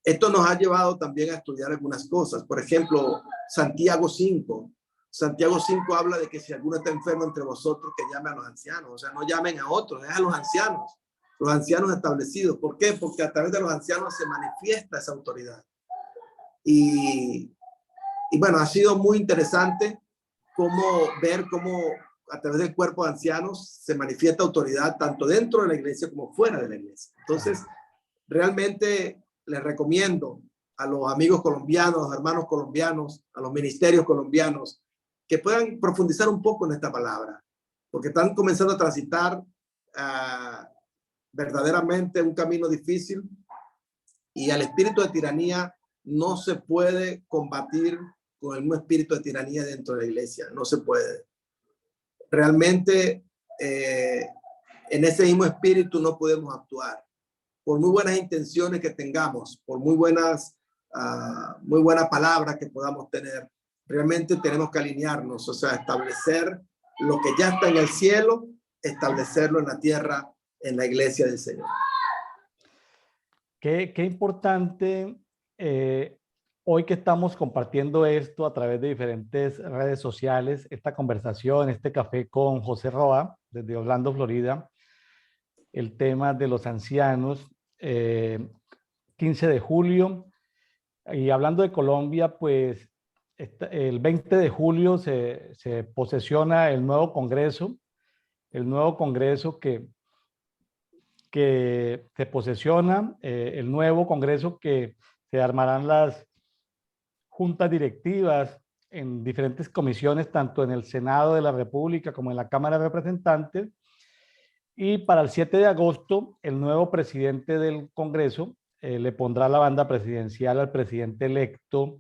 Esto nos ha llevado también a estudiar algunas cosas. Por ejemplo, Santiago 5. Santiago 5 habla de que si alguno está enfermo entre vosotros, que llame a los ancianos. O sea, no llamen a otros, es a los ancianos establecidos. ¿Por qué? Porque a través de los ancianos se manifiesta esa autoridad. Y bueno, ha sido muy interesante ver cómo a través del cuerpo de ancianos se manifiesta autoridad tanto dentro de la iglesia como fuera de la iglesia. Entonces, realmente les recomiendo a los amigos colombianos, a los hermanos colombianos, a los ministerios colombianos, que puedan profundizar un poco en esta palabra, porque están comenzando a transitar verdaderamente un camino difícil y al espíritu de tiranía no se puede combatir con el mismo espíritu de tiranía dentro de la iglesia, no se puede. Realmente en ese mismo espíritu no podemos actuar. por muy buenas intenciones que tengamos, por muy buenas palabras que podamos tener, realmente tenemos que alinearnos, o sea, establecer lo que ya está en el cielo, establecerlo en la tierra, en la iglesia del Señor. Qué importante hoy que estamos compartiendo esto a través de diferentes redes sociales, esta conversación, este café con José Roa, desde Orlando, Florida, el tema de los ancianos, 15 de julio. Y hablando de Colombia, pues el 20 de julio se posesiona el nuevo Congreso que se posesiona, el nuevo Congreso que se armarán las juntas directivas en diferentes comisiones, tanto en el Senado de la República como en la Cámara de Representantes. Y para el 7 de agosto, el nuevo presidente del Congreso le pondrá la banda presidencial al presidente electo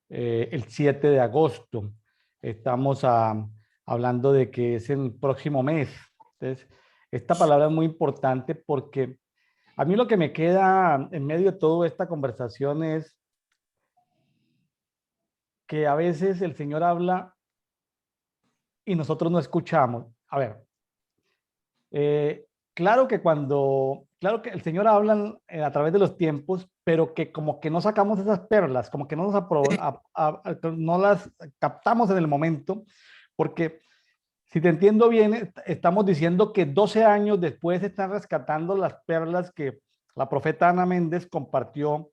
el 7 de agosto. Estamos hablando de que es el próximo mes. Entonces, esta palabra es muy importante porque a mí lo que me queda en medio de toda esta conversación es que a veces el Señor habla y nosotros no escuchamos. A ver, claro que el Señor habla a través de los tiempos, pero que como que no sacamos esas perlas, como que no, no las captamos en el momento, porque si te entiendo bien, estamos diciendo que 12 años después están rescatando las perlas que la profeta Ana Méndez compartió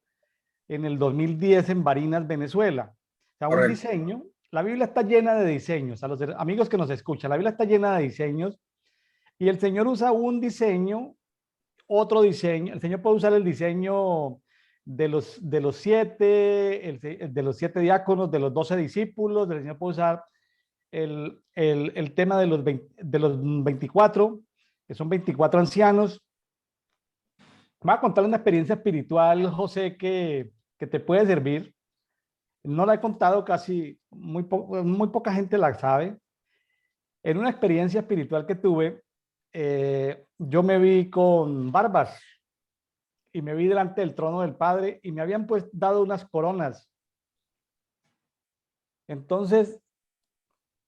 en el 2010 en Barinas, Venezuela. O sea, un diseño, la Biblia está llena de diseños, a los amigos que nos escuchan, la Biblia está llena de diseños y el Señor usa un diseño, otro diseño, el Señor puede usar el diseño de los 7, de los 7 diáconos, de los 12 discípulos, el Señor puede usar el tema de los 24, que son 24 ancianos. Voy a contar una experiencia espiritual, José, que te puede servir. No la he contado casi, muy poca gente la sabe. En una experiencia espiritual que tuve, yo me vi con barbas y me vi delante del trono del Padre y me habían pues dado unas coronas. Entonces,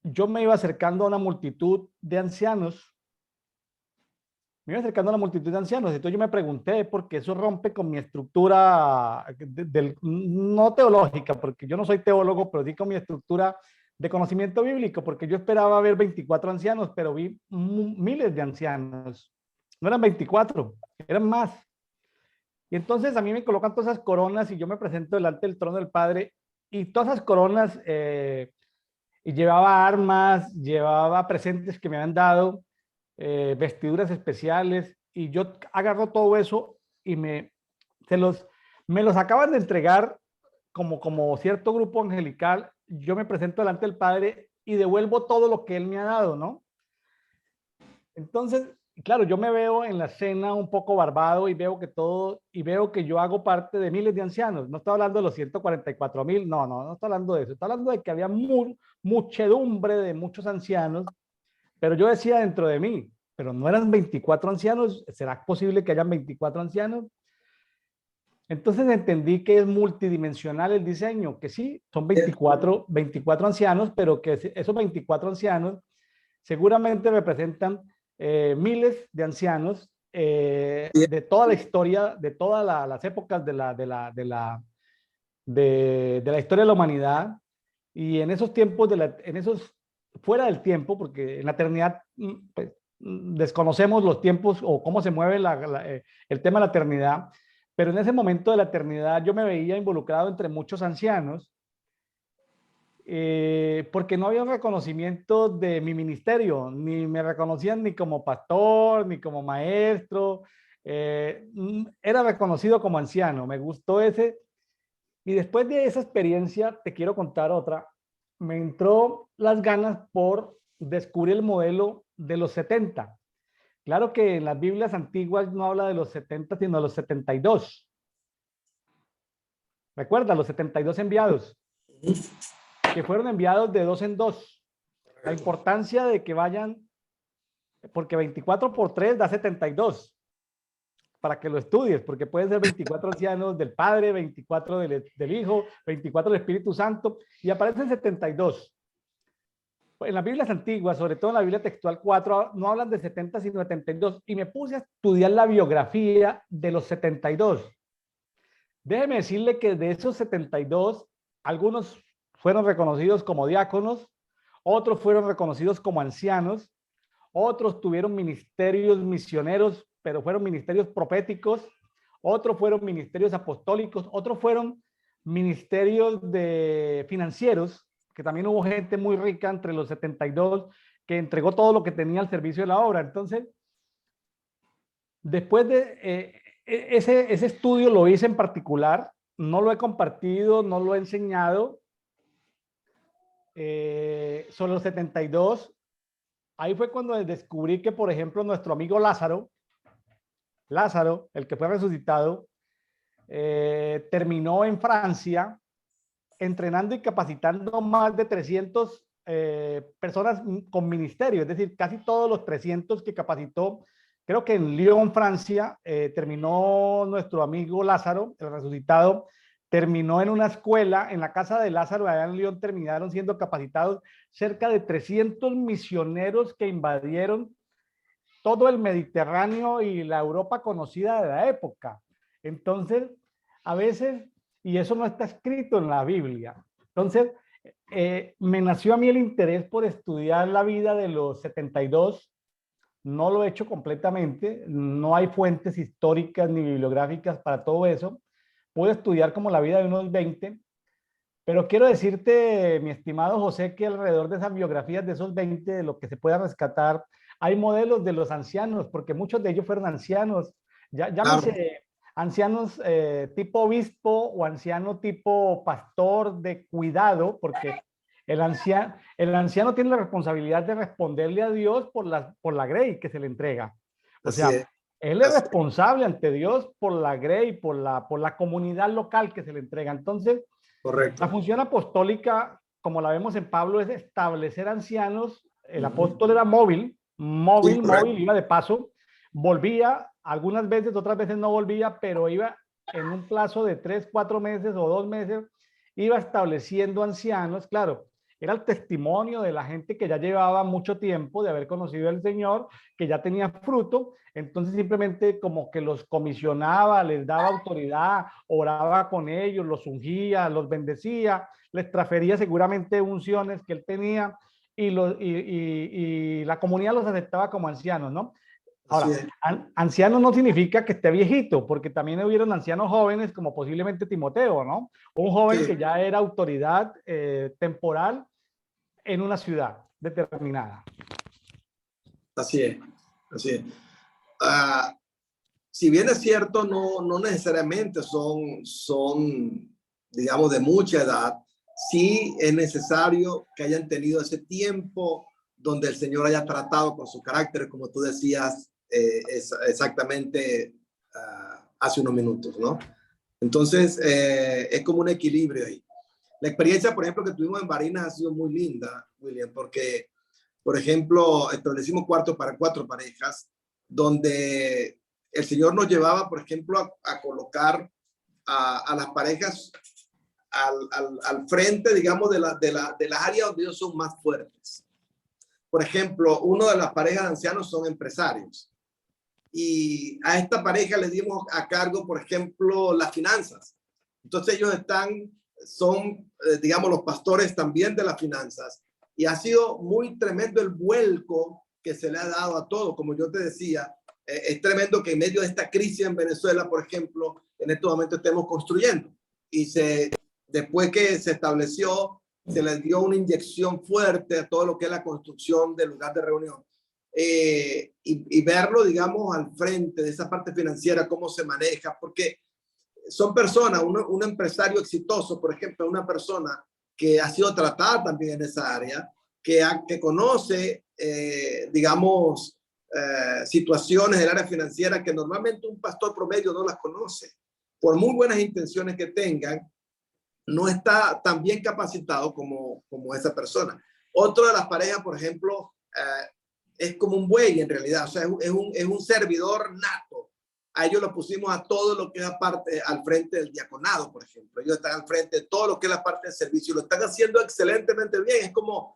yo me iba acercando a una multitud de ancianos. Entonces yo me pregunté, porque eso rompe con mi estructura no teológica, porque yo no soy teólogo, pero sí con mi estructura de conocimiento bíblico, porque yo esperaba ver 24 ancianos, pero vi miles de ancianos. No eran 24, eran más. Y entonces a mí me colocan todas esas coronas y yo me presento delante del trono del Padre y todas esas coronas, y llevaba armas, llevaba presentes que me habían dado, vestiduras especiales, y yo agarro todo eso y me los acaban de entregar como cierto grupo angelical. Yo me presento delante del Padre y devuelvo todo lo que Él me ha dado, ¿no? Entonces, claro, yo me veo en la escena un poco barbado y veo que yo hago parte de miles de ancianos. No estoy hablando de los 144,000, no estoy hablando de eso. Estoy hablando de que había muchedumbre de muchos ancianos. Pero yo decía dentro de mí, pero no eran 24 ancianos, ¿será posible que hayan 24 ancianos? Entonces entendí que es multidimensional el diseño, que sí, son 24 ancianos, pero que esos 24 ancianos seguramente representan miles de ancianos de toda la historia, de todas las épocas de la historia de la humanidad, y en esos tiempos, fuera del tiempo, porque en la eternidad pues, desconocemos los tiempos o cómo se mueve el tema de la eternidad, pero en ese momento de la eternidad yo me veía involucrado entre muchos ancianos, porque no había un reconocimiento de mi ministerio, ni me reconocían ni como pastor, ni como maestro, era reconocido como anciano. Me gustó ese. Y después de esa experiencia, te quiero contar otra. Me entró las ganas por descubrir el modelo de los 70. Claro que en las Biblias antiguas no habla de los 70, sino de los 72. Recuerda, los 72 enviados, que fueron enviados de dos en dos. La importancia de que vayan, porque 24 por 3 da 72. para que lo estudies, porque pueden ser 24 ancianos del Padre, 24 del Hijo, 24 del Espíritu Santo, y aparecen 72. En las Biblias antiguas, sobre todo en la Biblia textual 4, no hablan de 70, sino de 72, y me puse a estudiar la biografía de los 72. Déjeme decirle que de esos 72, algunos fueron reconocidos como diáconos, otros fueron reconocidos como ancianos, otros tuvieron ministerios misioneros, pero fueron ministerios proféticos, otros fueron ministerios apostólicos, otros fueron ministerios de financieros, que también hubo gente muy rica entre los 72 que entregó todo lo que tenía al servicio de la obra. Entonces, después de ese estudio lo hice en particular, no lo he compartido, no lo he enseñado, sobre los 72. Ahí fue cuando descubrí que, por ejemplo, nuestro amigo Lázaro, el que fue resucitado, terminó en Francia entrenando y capacitando más de 300 personas con ministerio, es decir, casi todos los 300 que capacitó. Creo que en Lyon, Francia, terminó nuestro amigo Lázaro, el resucitado, terminó en una escuela, en la casa de Lázaro, allá en Lyon, terminaron siendo capacitados cerca de 300 misioneros que invadieron todo el Mediterráneo y la Europa conocida de la época. Entonces, a veces, y eso no está escrito en la Biblia, entonces me nació a mí el interés por estudiar la vida de los 72. No lo he hecho completamente, no hay fuentes históricas ni bibliográficas para todo eso. Puedo estudiar como la vida de unos 20, pero quiero decirte, mi estimado José, que alrededor de esas biografías de esos 20, de lo que se pueda rescatar, hay modelos de los ancianos, porque muchos de ellos fueron ancianos, ya, Claro, llámese ancianos tipo obispo o anciano tipo pastor de cuidado, porque el anciano tiene la responsabilidad de responderle a Dios por la grey que se le entrega. O así sea, es, él es así es, responsable ante Dios por la grey, por la comunidad local que se le entrega. Entonces, la correcto. función apostólica, como la vemos en Pablo, es establecer ancianos. El Ujú. apóstol era Sí, móvil, correcto. iba de paso, volvía algunas veces, otras veces no volvía, pero iba en un plazo de 3, 4 meses o 2 meses, iba estableciendo ancianos. Claro, era el testimonio de la gente que ya llevaba mucho tiempo de haber conocido al Señor, que ya tenía fruto. Entonces simplemente como que los comisionaba, les daba autoridad, oraba con ellos, los ungía, los bendecía, les transfería seguramente unciones que él tenía, y la comunidad los aceptaba como ancianos, ¿no? Así Ahora, es. anciano no significa que esté viejito, porque también hubieron ancianos jóvenes como posiblemente Timoteo, ¿no? Un joven Sí, que ya era autoridad temporal en una ciudad determinada. así es. Así es. Ah, si bien es cierto, no necesariamente son, digamos, de mucha edad, sí es necesario que hayan tenido ese tiempo donde el Señor haya tratado con su carácter, como tú decías exactamente hace unos minutos, ¿no? Entonces, es como un equilibrio ahí. La experiencia, por ejemplo, que tuvimos en Barinas ha sido muy linda, William, porque, por ejemplo, establecimos cuartos para 4 parejas, donde el Señor nos llevaba, por ejemplo, a colocar a las parejas al frente, digamos, de las áreas donde ellos son más fuertes. Por ejemplo, una de las parejas de ancianos son empresarios. Y a esta pareja le dimos a cargo, por ejemplo, las finanzas. Entonces ellos son, digamos, los pastores también de las finanzas. Y ha sido muy tremendo el vuelco que se le ha dado a todo. Como yo te decía, es tremendo que en medio de esta crisis en Venezuela, por ejemplo, en este momento estemos construyendo. Y después que se estableció, se les dio una inyección fuerte a todo lo que es la construcción del lugar de reunión. Y verlo, digamos, al frente de esa parte financiera, cómo se maneja, porque son personas, un empresario exitoso, por ejemplo, una persona que ha sido tratada también en esa área, que conoce, digamos, situaciones del área financiera que normalmente un pastor promedio no las conoce. Por muy buenas intenciones que tengan, no está tan bien capacitado como esa persona. Otra de las parejas, por ejemplo, es como un buey en realidad, o sea, es un servidor nato. a ellos los pusimos a todo lo que es aparte, al frente del diaconado, por ejemplo. Ellos están al frente de todo lo que es la parte del servicio. Lo están haciendo excelentemente bien. Es como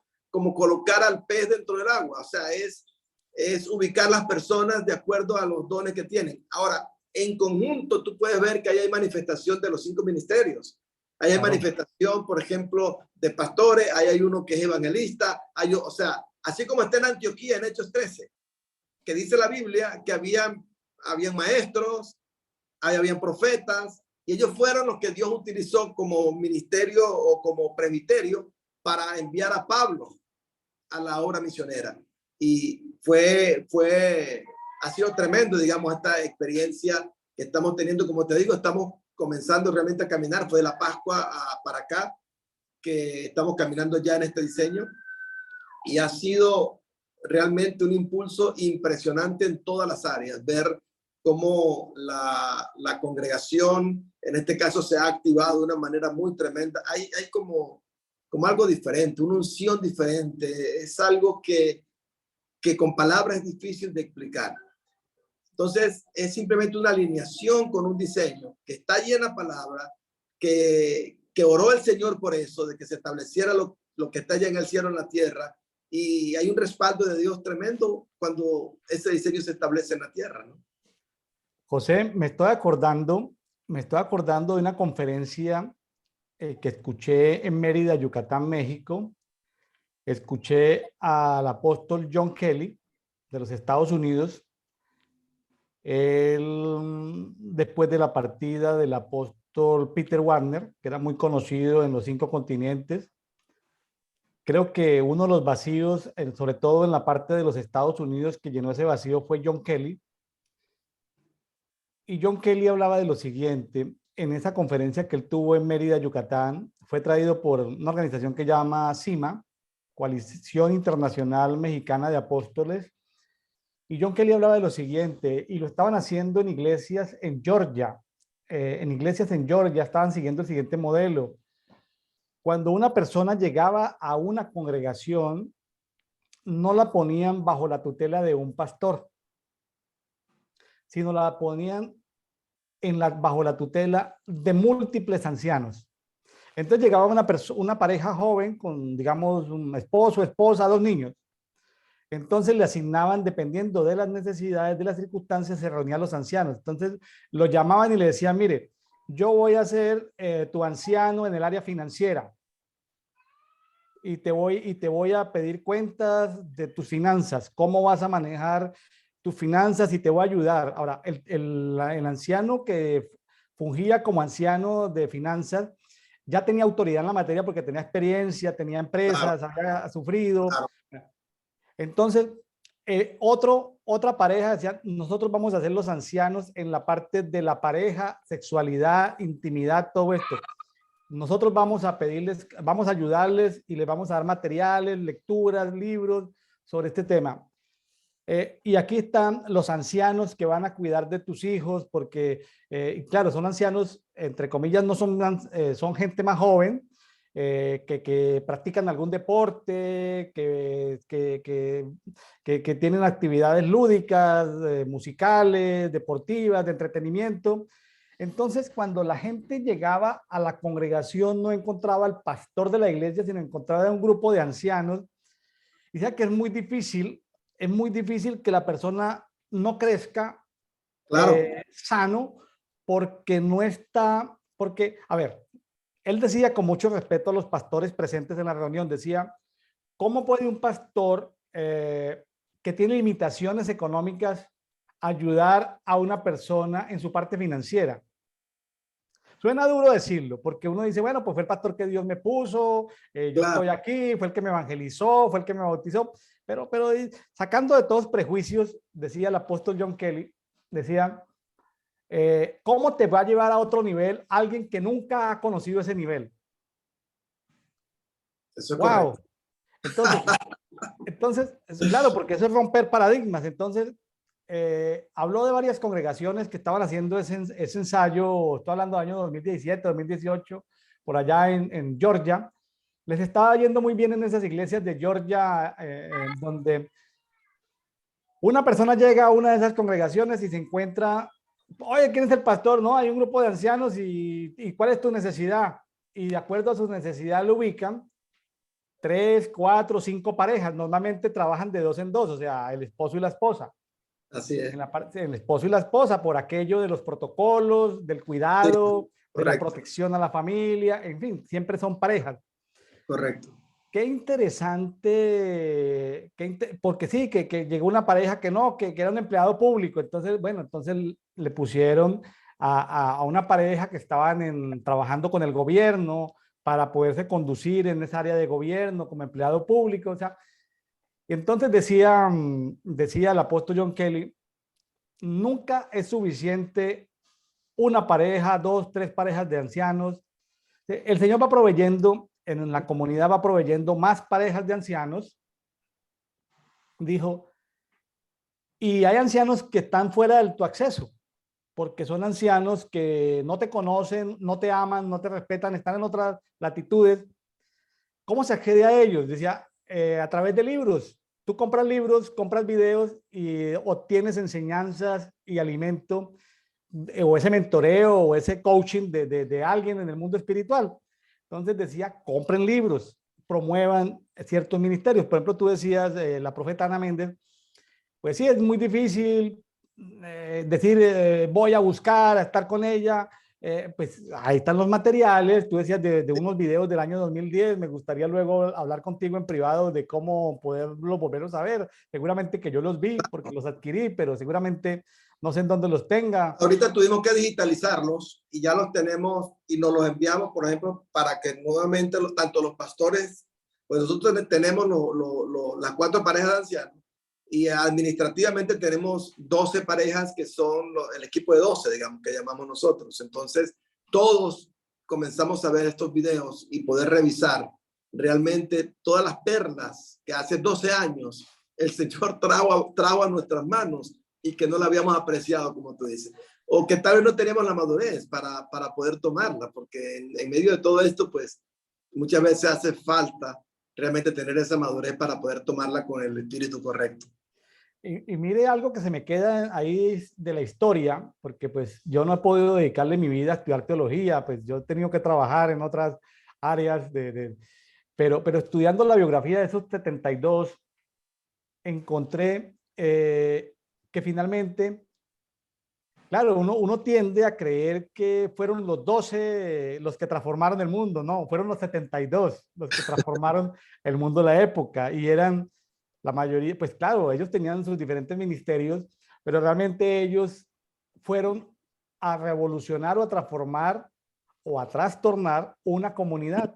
colocar al pez dentro del agua. O sea, es ubicar las personas de acuerdo a los dones que tienen. Ahora, en conjunto, tú puedes ver que ahí hay manifestación de los 5 ministerios. Ahí hay manifestación, por ejemplo, de pastores. Ahí hay uno que es evangelista. O sea, así como está en Antioquía, en Hechos 13, que dice la Biblia que habían maestros, habían profetas, y ellos fueron los que Dios utilizó como ministerio o como presbiterio para enviar a Pablo a la obra misionera. Y ha sido tremendo, digamos, esta experiencia que estamos teniendo. Como te digo, estamos comenzando realmente a caminar. Fue de la Pascua para acá que estamos caminando ya en este diseño, y ha sido realmente un impulso impresionante en todas las áreas, ver cómo la congregación, en este caso, se ha activado de una manera muy tremenda. Hay como algo diferente, una unción diferente. Es algo que con palabras es difícil de explicar. Entonces, es simplemente una alineación con un diseño que está llena de palabras, que oró el Señor por eso, de que se estableciera lo que está allá en el cielo, en la tierra. Y hay un respaldo de Dios tremendo cuando ese diseño se establece en la tierra, ¿no? José, me estoy acordando de una conferencia que escuché en Mérida, Yucatán, México. Escuché al apóstol John Kelly de los Estados Unidos. Él, después de la partida del apóstol Peter Wagner, que era muy conocido en los 5 continentes, creo que uno de los vacíos, sobre todo en la parte de los Estados Unidos, que llenó ese vacío fue John Kelly. Y John Kelly hablaba de lo siguiente: en esa conferencia que él tuvo en Mérida, Yucatán, fue traído por una organización que llama CIMA, Coalición Internacional Mexicana de Apóstoles. Y John Kelly hablaba de lo siguiente, y lo estaban haciendo en iglesias en Georgia. En iglesias en Georgia estaban siguiendo el siguiente modelo. Cuando una persona llegaba a una congregación, no la ponían bajo la tutela de un pastor, sino la ponían bajo la tutela de múltiples ancianos. Entonces llegaba una pareja joven con, digamos, un esposo, esposa, 2 niños. Entonces le asignaban, dependiendo de las necesidades, de las circunstancias, se reunían los ancianos. Entonces lo llamaban y le decían: mire, yo voy a ser tu anciano en el área financiera, y te voy a pedir cuentas de tus finanzas, cómo vas a manejar tus finanzas, y te voy a ayudar. Ahora, el anciano que fungía como anciano de finanzas ya tenía autoridad en la materia porque tenía experiencia, tenía empresas, claro, había sufrido. Claro. Entonces, otra pareja decía: nosotros vamos a ser los ancianos en la parte de la pareja, sexualidad, intimidad, todo esto. Nosotros vamos a pedirles, vamos a ayudarles y les vamos a dar materiales, lecturas, libros sobre este tema. Y aquí están los ancianos que van a cuidar de tus hijos, porque, claro, son ancianos, entre comillas, no son, son gente más joven, que practican algún deporte, que tienen actividades lúdicas, musicales, deportivas, de entretenimiento. Entonces, cuando la gente llegaba a la congregación, no encontraba al pastor de la iglesia, sino encontraba un grupo de ancianos. Y decía que es muy difícil que la persona no crezca, claro, sano, porque no está, porque, a ver, él decía, con mucho respeto a los pastores presentes en la reunión, decía: ¿cómo puede un pastor que tiene limitaciones económicas ayudar a una persona en su parte financiera? Suena duro decirlo, porque uno dice: bueno, pues fue el pastor que Dios me puso, yo estoy aquí, fue el que me evangelizó, fue el que me bautizó, pero sacando de todos prejuicios, decía el apóstol John Kelly, decía: ¿cómo te va a llevar a otro nivel alguien que nunca ha conocido ese nivel? Eso es wow. Correcto. Entonces, claro, porque eso es romper paradigmas. Entonces, habló de varias congregaciones que estaban haciendo ese ensayo, estoy hablando del año 2017, 2018, por allá en Georgia. Les estaba yendo muy bien en esas iglesias de Georgia, donde una persona llega a una de esas congregaciones y se encuentra oye, ¿quién es el pastor? No, hay un grupo de ancianos y ¿cuál es tu necesidad? Y de acuerdo a sus necesidades lo ubican 3, 4, 5 parejas. Normalmente trabajan de dos en dos, o sea, el esposo y la esposa. Así es. En la parte, el esposo y la esposa, por aquello de los protocolos, del Sí, cuidado, de la correcto, protección a la familia, en fin, siempre son parejas. correcto. Qué interesante, porque sí, que llegó una pareja que no, que era un empleado público. Entonces, bueno, entonces le pusieron a una pareja que estaban trabajando con el gobierno para poderse conducir en esa área de gobierno como empleado público. O sea, entonces decía el apóstol John Kelly, nunca es suficiente una pareja, dos, tres parejas de ancianos. El Señor va proveyendo, en la comunidad va proveyendo más parejas de ancianos, dijo, y hay ancianos que están fuera de tu acceso, porque son ancianos que no te conocen, no te aman, no te respetan, están en otras latitudes. ¿Cómo se accede a ellos? Decía, a través de libros. Tú compras libros, compras videos y obtienes enseñanzas y alimento o ese mentoreo o ese coaching de alguien en el mundo espiritual. Entonces decía, compren libros, promuevan ciertos ministerios. Por ejemplo, tú decías, la profeta Ana Méndez, pues sí, es muy difícil decir, voy a buscar, a estar con ella. Pues ahí están los materiales. Tú decías de unos videos del año 2010. Me gustaría luego hablar contigo en privado de cómo poderlos volverlos a ver. Seguramente que yo los vi porque los adquirí, pero seguramente no sé en dónde los tenga. Ahorita tuvimos que digitalizarlos y ya los tenemos y nos los enviamos, por ejemplo, para que nuevamente tanto los pastores, pues nosotros tenemos las 4 parejas de ancianos y administrativamente tenemos 12 parejas que son el equipo de 12, digamos, que llamamos nosotros. Entonces, todos comenzamos a ver estos videos y poder revisar realmente todas las perlas que hace 12 años el Señor trajo a nuestras manos y que no la habíamos apreciado, como tú dices, o que tal vez no teníamos la madurez para poder tomarla, porque en medio de todo esto, pues muchas veces hace falta realmente tener esa madurez para poder tomarla con el espíritu correcto. Y mire algo que se me queda ahí de la historia, porque pues yo no he podido dedicarle mi vida a estudiar teología, pues yo he tenido que trabajar en otras áreas, pero estudiando la biografía de esos 72, encontré que finalmente, claro, uno tiende a creer que fueron los 12 los que transformaron el mundo, no, fueron los 72 los que transformaron el mundo de la época y eran la mayoría, pues claro, ellos tenían sus diferentes ministerios, pero realmente ellos fueron a revolucionar o a transformar o a trastornar una comunidad.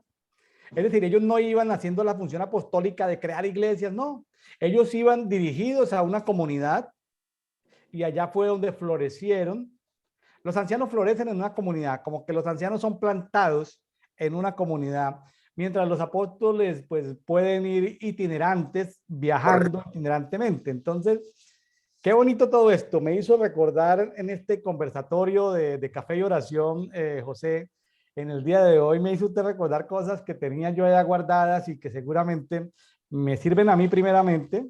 Es decir, ellos no iban haciendo la función apostólica de crear iglesias, no. Ellos iban dirigidos a una comunidad y allá fue donde florecieron. Los ancianos florecen en una comunidad, como que los ancianos son plantados en una comunidad, mientras los apóstoles pues pueden ir itinerantes, viajando Correcto. itinerantemente. Entonces, qué bonito todo esto. Me hizo recordar en este conversatorio de café y oración, José, en el día de hoy me hizo usted recordar cosas que tenía yo ya guardadas y que seguramente me sirven a mí primeramente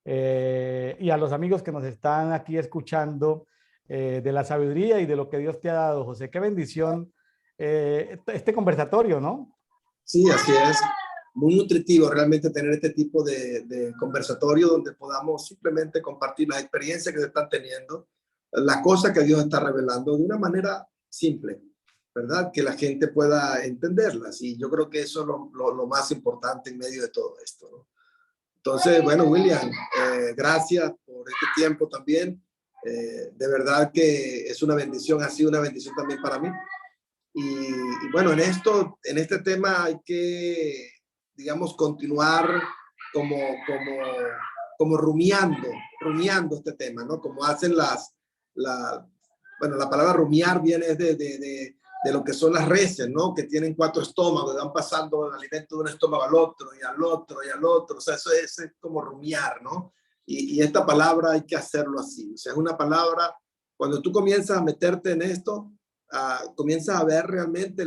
y a los amigos que nos están aquí escuchando de la sabiduría y de lo que Dios te ha dado, José. Qué bendición este conversatorio, ¿no? Sí, así es. Muy nutritivo realmente tener este tipo de conversatorio donde podamos simplemente compartir las experiencias que se están teniendo, las cosas que Dios está revelando de una manera simple, ¿verdad? Que la gente pueda entenderlas. Y yo creo que eso es lo más importante en medio de todo esto, ¿no? Entonces, bueno, William, gracias por este tiempo también. De verdad que es una bendición, ha sido una bendición también para mí. Y bueno, en este tema hay que, digamos, continuar como, como, como rumiando este tema, ¿no? Como hacen bueno, la palabra rumiar viene de lo que son las reses, ¿no? Que tienen 4 estómagos, van pasando el alimento de un estómago al otro y al otro y al otro. O sea, eso es como rumiar, ¿no? Y esta palabra hay que hacerlo así. O sea, es una palabra, cuando tú comienzas a meterte en esto, comienzas a ver realmente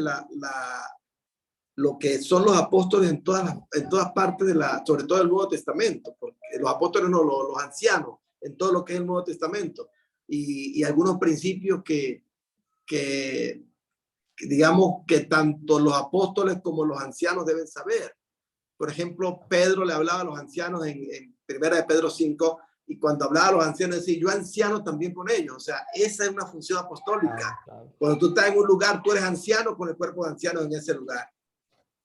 lo que son los apóstoles en todas partes sobre todo el Nuevo Testamento, porque los apóstoles no, los ancianos, en todo lo que es el Nuevo Testamento. y algunos principios que digamos que tanto los apóstoles como los ancianos deben saber. Por ejemplo, Pedro le hablaba a los ancianos en Primera de Pedro 5, y cuando hablaba a los ancianos decía, yo anciano también con ellos. O sea, esa es una función apostólica. Claro. Cuando tú estás en un lugar, tú eres anciano con el cuerpo de ancianos en ese lugar.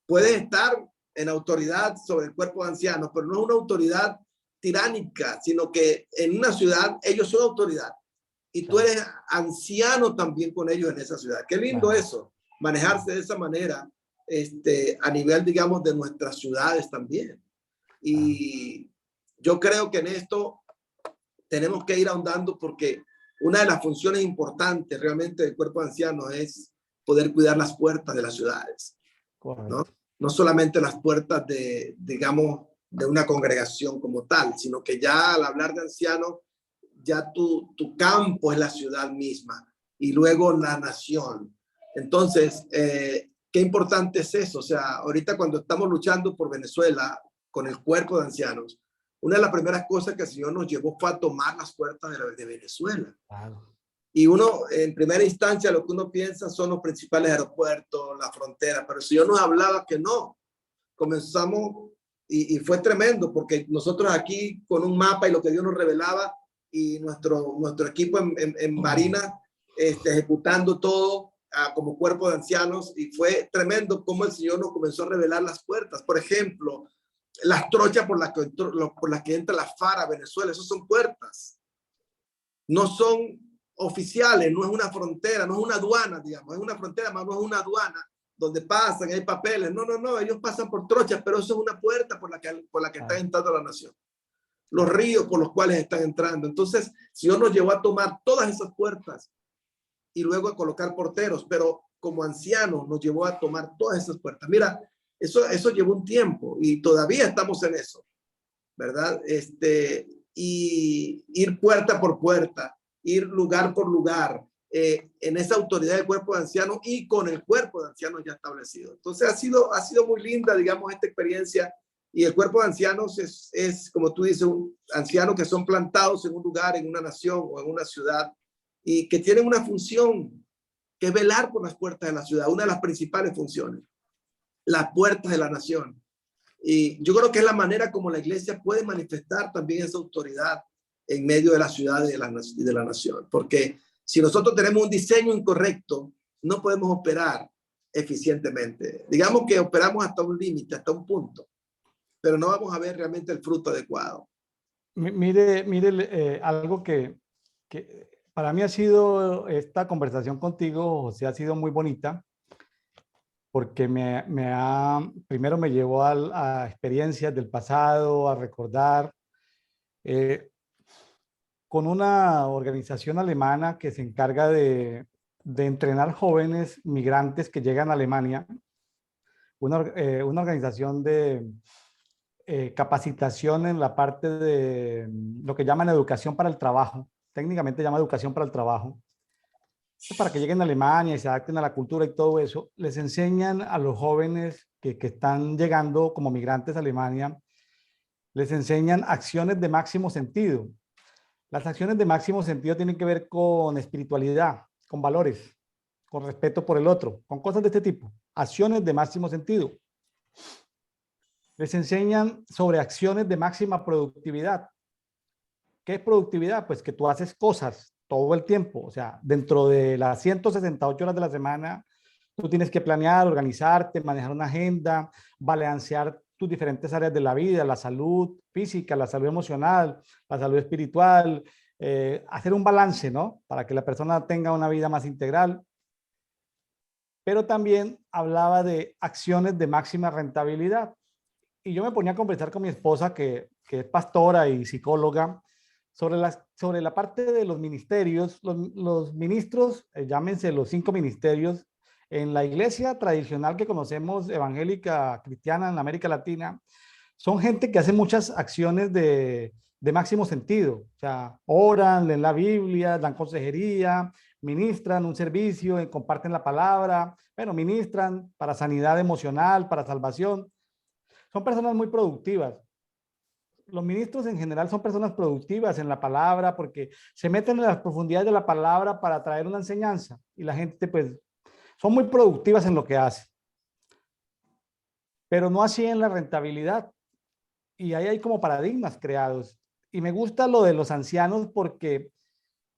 Puedes estar en autoridad sobre el cuerpo de ancianos, pero no es una autoridad tiránica, sino que en una ciudad ellos son autoridad. Y tú eres anciano también con ellos en esa ciudad. Qué lindo eso, manejarse de esa manera a nivel, digamos, de nuestras ciudades también. Y yo creo que en esto tenemos que ir ahondando, porque una de las funciones importantes realmente del cuerpo de ancianos es poder cuidar las puertas de las ciudades, ¿no? No solamente las puertas de, digamos, de una congregación como tal, sino que ya al hablar de ancianos, ya tu campo es la ciudad misma y luego la nación. Entonces, qué importante es eso. O sea, ahorita cuando estamos luchando por Venezuela con el cuerpo de ancianos, una de las primeras cosas que el Señor nos llevó fue a tomar las puertas de Venezuela. Claro. Y uno, en primera instancia, lo que uno piensa son los principales aeropuertos, la frontera, pero el Señor nos hablaba que no. Comenzamos y fue tremendo, porque nosotros aquí con un mapa y lo que Dios nos revelaba, y nuestro equipo en Marina ejecutando todo como cuerpo de ancianos, y fue tremendo cómo el Señor nos comenzó a revelar las puertas. Por ejemplo, las trochas por las que entra la FARC a Venezuela, esas son puertas. No son oficiales, no es una frontera, no es una aduana, digamos, es una frontera, pero no es una aduana donde pasan, hay papeles. No, ellos pasan por trochas, pero eso es una puerta por la que está entrando la nación. Los ríos por los cuales están entrando. Entonces, el Señor nos llevó a tomar todas esas puertas y luego a colocar porteros, pero como ancianos nos llevó a tomar todas esas puertas. Mira, eso llevó un tiempo y todavía estamos en eso, ¿verdad? Y ir puerta por puerta, ir lugar por lugar, en esa autoridad del cuerpo de ancianos y con el cuerpo de ancianos ya establecido. Entonces ha sido muy linda, digamos, esta experiencia. Y el cuerpo de ancianos es, como tú dices, un anciano que son plantados en un lugar, en una nación o en una ciudad, y que tienen una función, que es velar por las puertas de la ciudad, una de las principales funciones, las puertas de la nación. Y yo creo que es la manera como la iglesia puede manifestar también esa autoridad en medio de la ciudad y de la nación. Porque si nosotros tenemos un diseño incorrecto, no podemos operar eficientemente. Digamos que operamos hasta un límite, hasta un punto, pero no vamos a ver realmente el fruto adecuado. Mire, algo que para mí ha sido esta conversación contigo, José, ha sido muy bonita, porque primero me llevó a experiencias del pasado, a recordar, con una organización alemana que se encarga de entrenar jóvenes migrantes que llegan a Alemania, una organización de capacitación en la parte de lo que llaman educación para el trabajo, técnicamente llama educación para el trabajo, para que lleguen a Alemania y se adapten a la cultura y todo eso. Les enseñan a los jóvenes que están llegando como migrantes a Alemania, les enseñan acciones de máximo sentido. Las acciones de máximo sentido tienen que ver con espiritualidad, con valores, con respeto por el otro, con cosas de este tipo. Acciones de máximo sentido. Les enseñan sobre acciones de máxima productividad. ¿Qué es productividad? Pues que tú haces cosas todo el tiempo. O sea, dentro de las 168 horas de la semana, tú tienes que planear, organizarte, manejar una agenda, balancear tus diferentes áreas de la vida, la salud física, la salud emocional, la salud espiritual, hacer un balance, ¿no? Para que la persona tenga una vida más integral. Pero también hablaba de acciones de máxima rentabilidad. Y yo me ponía a conversar con mi esposa, que es pastora y psicóloga, sobre la parte de los ministerios. Los ministros, llámense los 5 ministerios, en la iglesia tradicional que conocemos, evangélica, cristiana en América Latina, son gente que hace muchas acciones de máximo sentido. O sea, oran, leen la Biblia, dan consejería, ministran un servicio, comparten la palabra, bueno, ministran para sanidad emocional, para salvación. Son personas muy productivas. los ministros en general son personas productivas en la palabra porque se meten en las profundidades de la palabra para traer una enseñanza y la gente pues son muy productivas en lo que hace, pero no así en la rentabilidad. Y ahí hay como paradigmas creados. Y me gusta lo de los ancianos porque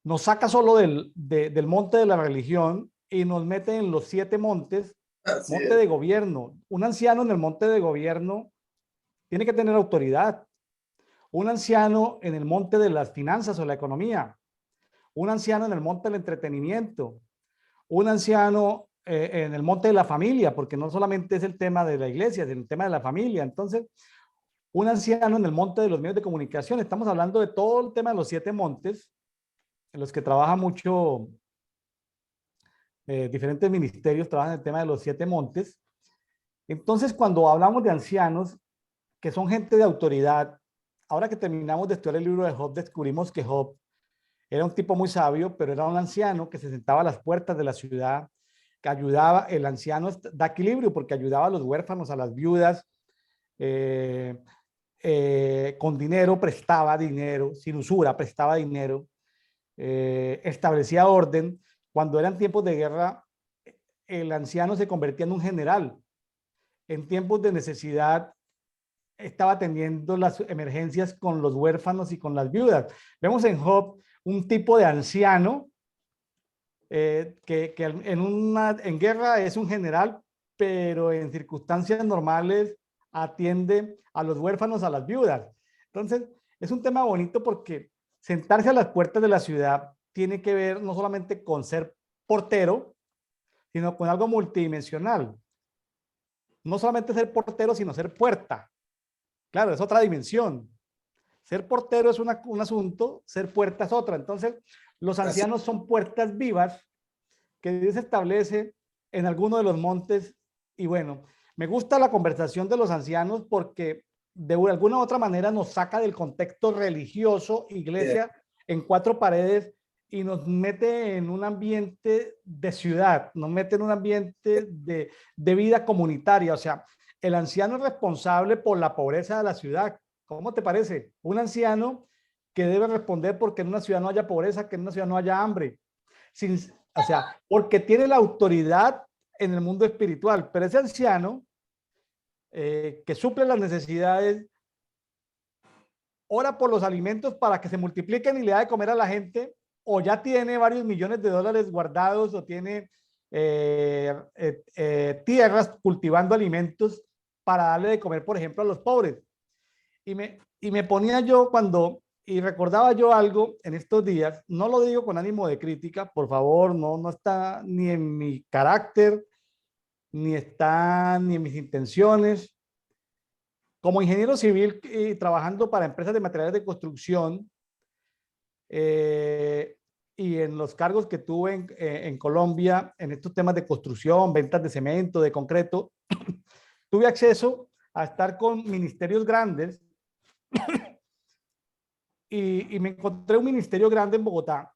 nos saca solo del monte de la religión y nos mete en los 7 montes, Así monte es. de gobierno. Un anciano en el monte de gobierno tiene que tener autoridad. Un anciano en el monte de las finanzas o la economía. Un anciano en el monte del entretenimiento. Un anciano en el monte de la familia, porque no solamente es el tema de la iglesia, es el tema de la familia. Entonces, un anciano en el monte de los medios de comunicación. Estamos hablando de todo el tema de los 7 montes, en los que trabaja mucho, diferentes ministerios trabajan en el tema de los 7 montes. Entonces, cuando hablamos de ancianos, que son gente de autoridad, ahora que terminamos de estudiar el libro de Job, descubrimos que Job era un tipo muy sabio, pero era un anciano que se sentaba a las puertas de la ciudad, que ayudaba, el anciano da equilibrio porque ayudaba a los huérfanos, a las viudas, eh, con dinero, prestaba dinero, sin usura, prestaba dinero, establecía orden. Cuando eran tiempos de guerra, el anciano se convertía en un general. En tiempos de necesidad, estaba atendiendo las emergencias con los huérfanos y con las viudas. Vemos en Job un tipo de anciano que en guerra es un general, pero en circunstancias normales atiende a los huérfanos, a las viudas. Entonces, es un tema bonito porque sentarse a las puertas de la ciudad tiene que ver no solamente con ser portero, sino con algo multidimensional. No solamente ser portero, sino ser puerta. Claro, es otra dimensión. Ser portero es un asunto, ser puerta es otra. Entonces, los Así, ancianos son puertas vivas que Dios establece en alguno de los montes. Y bueno, me gusta la conversación de los ancianos porque de alguna u otra manera nos saca del contexto religioso, iglesia en 4 paredes, y nos mete en un ambiente de ciudad, nos mete en un ambiente de vida comunitaria. O sea, el anciano es responsable por la pobreza de la ciudad. ¿Cómo te parece? Un anciano que debe responder porque en una ciudad no haya pobreza, que en una ciudad no haya hambre. Sin, o sea, porque tiene la autoridad en el mundo espiritual, pero ese anciano que suple las necesidades, ora por los alimentos para que se multipliquen y le da de comer a la gente, o ya tiene varios millones de dólares guardados, o tiene tierras cultivando alimentos para darle de comer, por ejemplo, a los pobres. Y me ponía yo y recordaba yo algo en estos días, no lo digo con ánimo de crítica, por favor, no está ni en mi carácter, ni está ni en mis intenciones. Como ingeniero civil y trabajando para empresas de materiales de construcción, eh, y en los cargos que tuve en Colombia, en estos temas de construcción, ventas de cemento, de concreto, tuve acceso a estar con ministerios grandes y me encontré un ministerio grande en Bogotá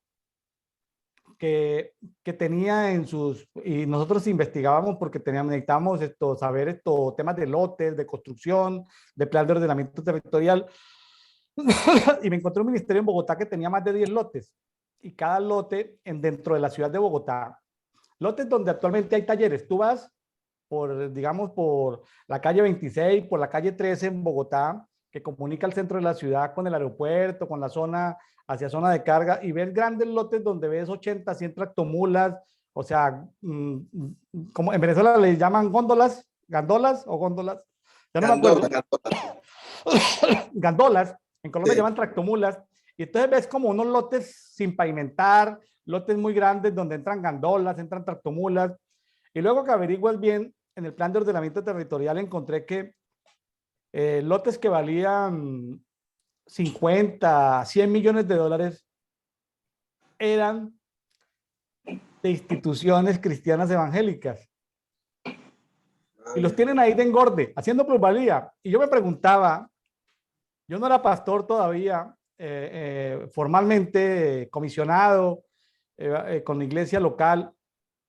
que tenía y nosotros investigábamos porque necesitábamos saber temas de lotes, de construcción, de plan de ordenamiento territorial. Y me encontré un ministerio en Bogotá que tenía más de 10 lotes y cada lote dentro de la ciudad de Bogotá. Lotes donde actualmente hay talleres. Tú vas digamos, por la calle 26, por la calle 13 en Bogotá, que comunica el centro de la ciudad con el aeropuerto, con la zona, hacia zona de carga, y ves grandes lotes donde ves 80, 100 tractomulas, o sea, como en Venezuela le llaman góndolas, gandolas o góndolas, ya no me gandola, acuerdo, gandola. gandolas, en Colombia Sí. llaman tractomulas, y entonces ves como unos lotes sin pavimentar, lotes muy grandes donde entran gandolas, entran tractomulas, y luego que averiguas bien, en el plan de ordenamiento territorial encontré que lotes que valían 50, 100 millones de dólares eran de instituciones cristianas evangélicas. Y los tienen ahí de engorde, haciendo plusvalía. Y yo me preguntaba, yo no era pastor todavía, formalmente comisionado con la iglesia local.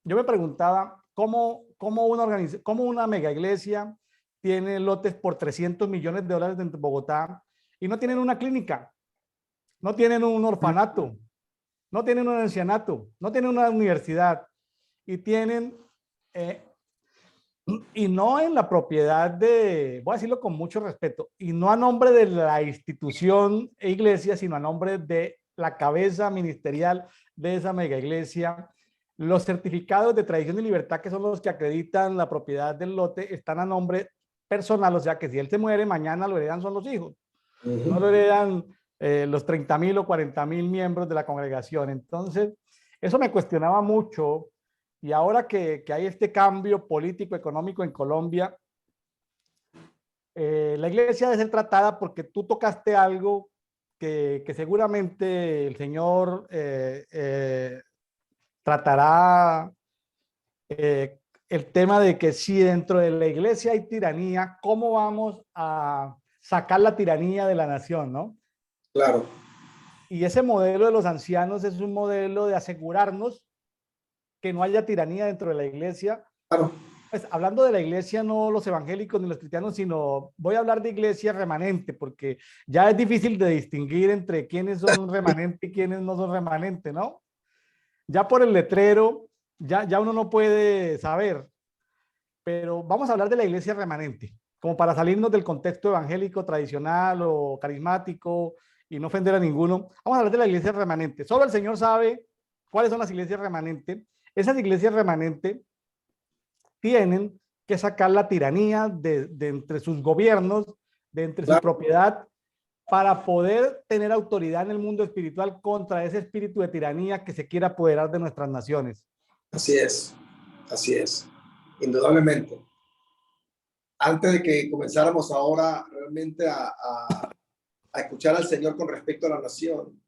Yo me preguntaba cómo una mega iglesia tiene lotes por 300 millones de dólares en Bogotá y no tienen una clínica, no tienen un orfanato, no tienen un ancianato, no tienen una universidad y tienen, y no en la propiedad de, voy a decirlo con mucho respeto, y no a nombre de la institución e iglesia, sino a nombre de la cabeza ministerial de esa mega iglesia. Los certificados de tradición y libertad, que son los que acreditan la propiedad del lote, están a nombre personal, o sea que si él se muere, mañana lo heredan son los hijos, no lo heredan los 30,000 o 40,000 miembros de la congregación. Entonces, eso me cuestionaba mucho. Y ahora que hay este cambio político, económico en Colombia, la iglesia debe ser tratada porque tú tocaste algo que seguramente el Señor tratará, el tema de que si dentro de la iglesia hay tiranía, ¿cómo vamos a sacar la tiranía de la nación, no? Claro. Y ese modelo de los ancianos es un modelo de asegurarnos que no haya tiranía dentro de la iglesia. Claro. Pues hablando de la iglesia, no los evangélicos ni los cristianos, sino voy a hablar de iglesia remanente, porque ya es difícil de distinguir entre quiénes son remanente y quiénes no son remanente, ¿no? Ya por el letrero, ya uno no puede saber, pero vamos a hablar de la iglesia remanente, como para salirnos del contexto evangélico tradicional o carismático y no ofender a ninguno. Vamos a hablar de la iglesia remanente. Solo el Señor sabe cuáles son las iglesias remanentes. Esas iglesias remanentes tienen que sacar la tiranía de entre sus gobiernos, de entre su propiedad, para poder tener autoridad en el mundo espiritual contra ese espíritu de tiranía que se quiere apoderar de nuestras naciones. Así es, indudablemente. Antes de que comenzáramos ahora realmente a escuchar al Señor con respecto a la nación,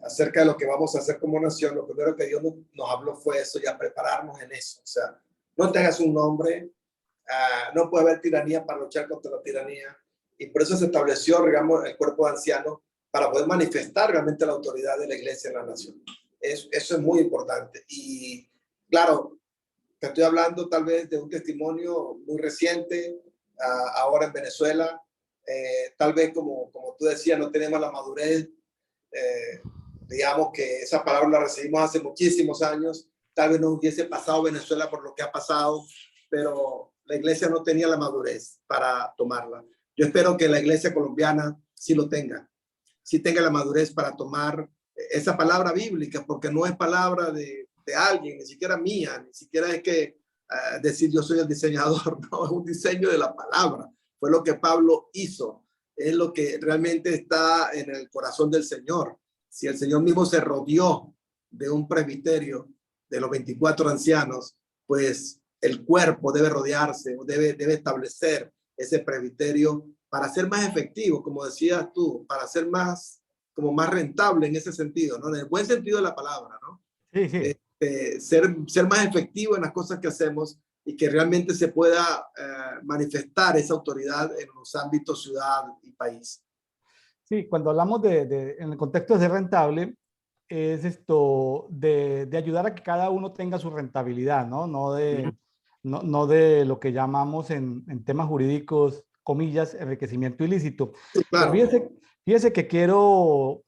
acerca de lo que vamos a hacer como nación, lo primero que Dios nos habló fue eso, ya prepararnos en eso. O sea, no tengas un nombre, no puede haber tiranía para luchar contra la tiranía. Y por eso se estableció, digamos, el cuerpo de ancianos para poder manifestar realmente la autoridad de la iglesia en la nación. Eso es muy importante. Y claro, te estoy hablando tal vez de un testimonio muy reciente, ahora en Venezuela. Tal vez como tú decías, no tenemos la madurez. Digamos que esa palabra la recibimos hace muchísimos años. Tal vez no hubiese pasado Venezuela por lo que ha pasado, pero la iglesia no tenía la madurez para tomarla. Yo espero que la iglesia colombiana sí lo tenga, sí tenga la madurez para tomar esa palabra bíblica, porque no es palabra de alguien, ni siquiera mía, ni siquiera es que decir yo soy el diseñador, no, es un diseño de la palabra. Fue lo que Pablo hizo, es lo que realmente está en el corazón del Señor. Si el Señor mismo se rodeó de un presbiterio de los 24 ancianos, pues el cuerpo debe rodearse, debe establecer ese presbiterio para ser más efectivo, como decías tú, para ser más, como más rentable en ese sentido, ¿no? En el buen sentido de la palabra, ¿no? Sí, sí. Ser más efectivo en las cosas que hacemos y que realmente se pueda manifestar esa autoridad en los ámbitos ciudad y país. Sí, cuando hablamos en el contexto de ser rentable, es esto de ayudar a que cada uno tenga su rentabilidad, ¿no? No de lo que llamamos en temas jurídicos, comillas, enriquecimiento ilícito. Sí, Pero claro. fíjese que quiero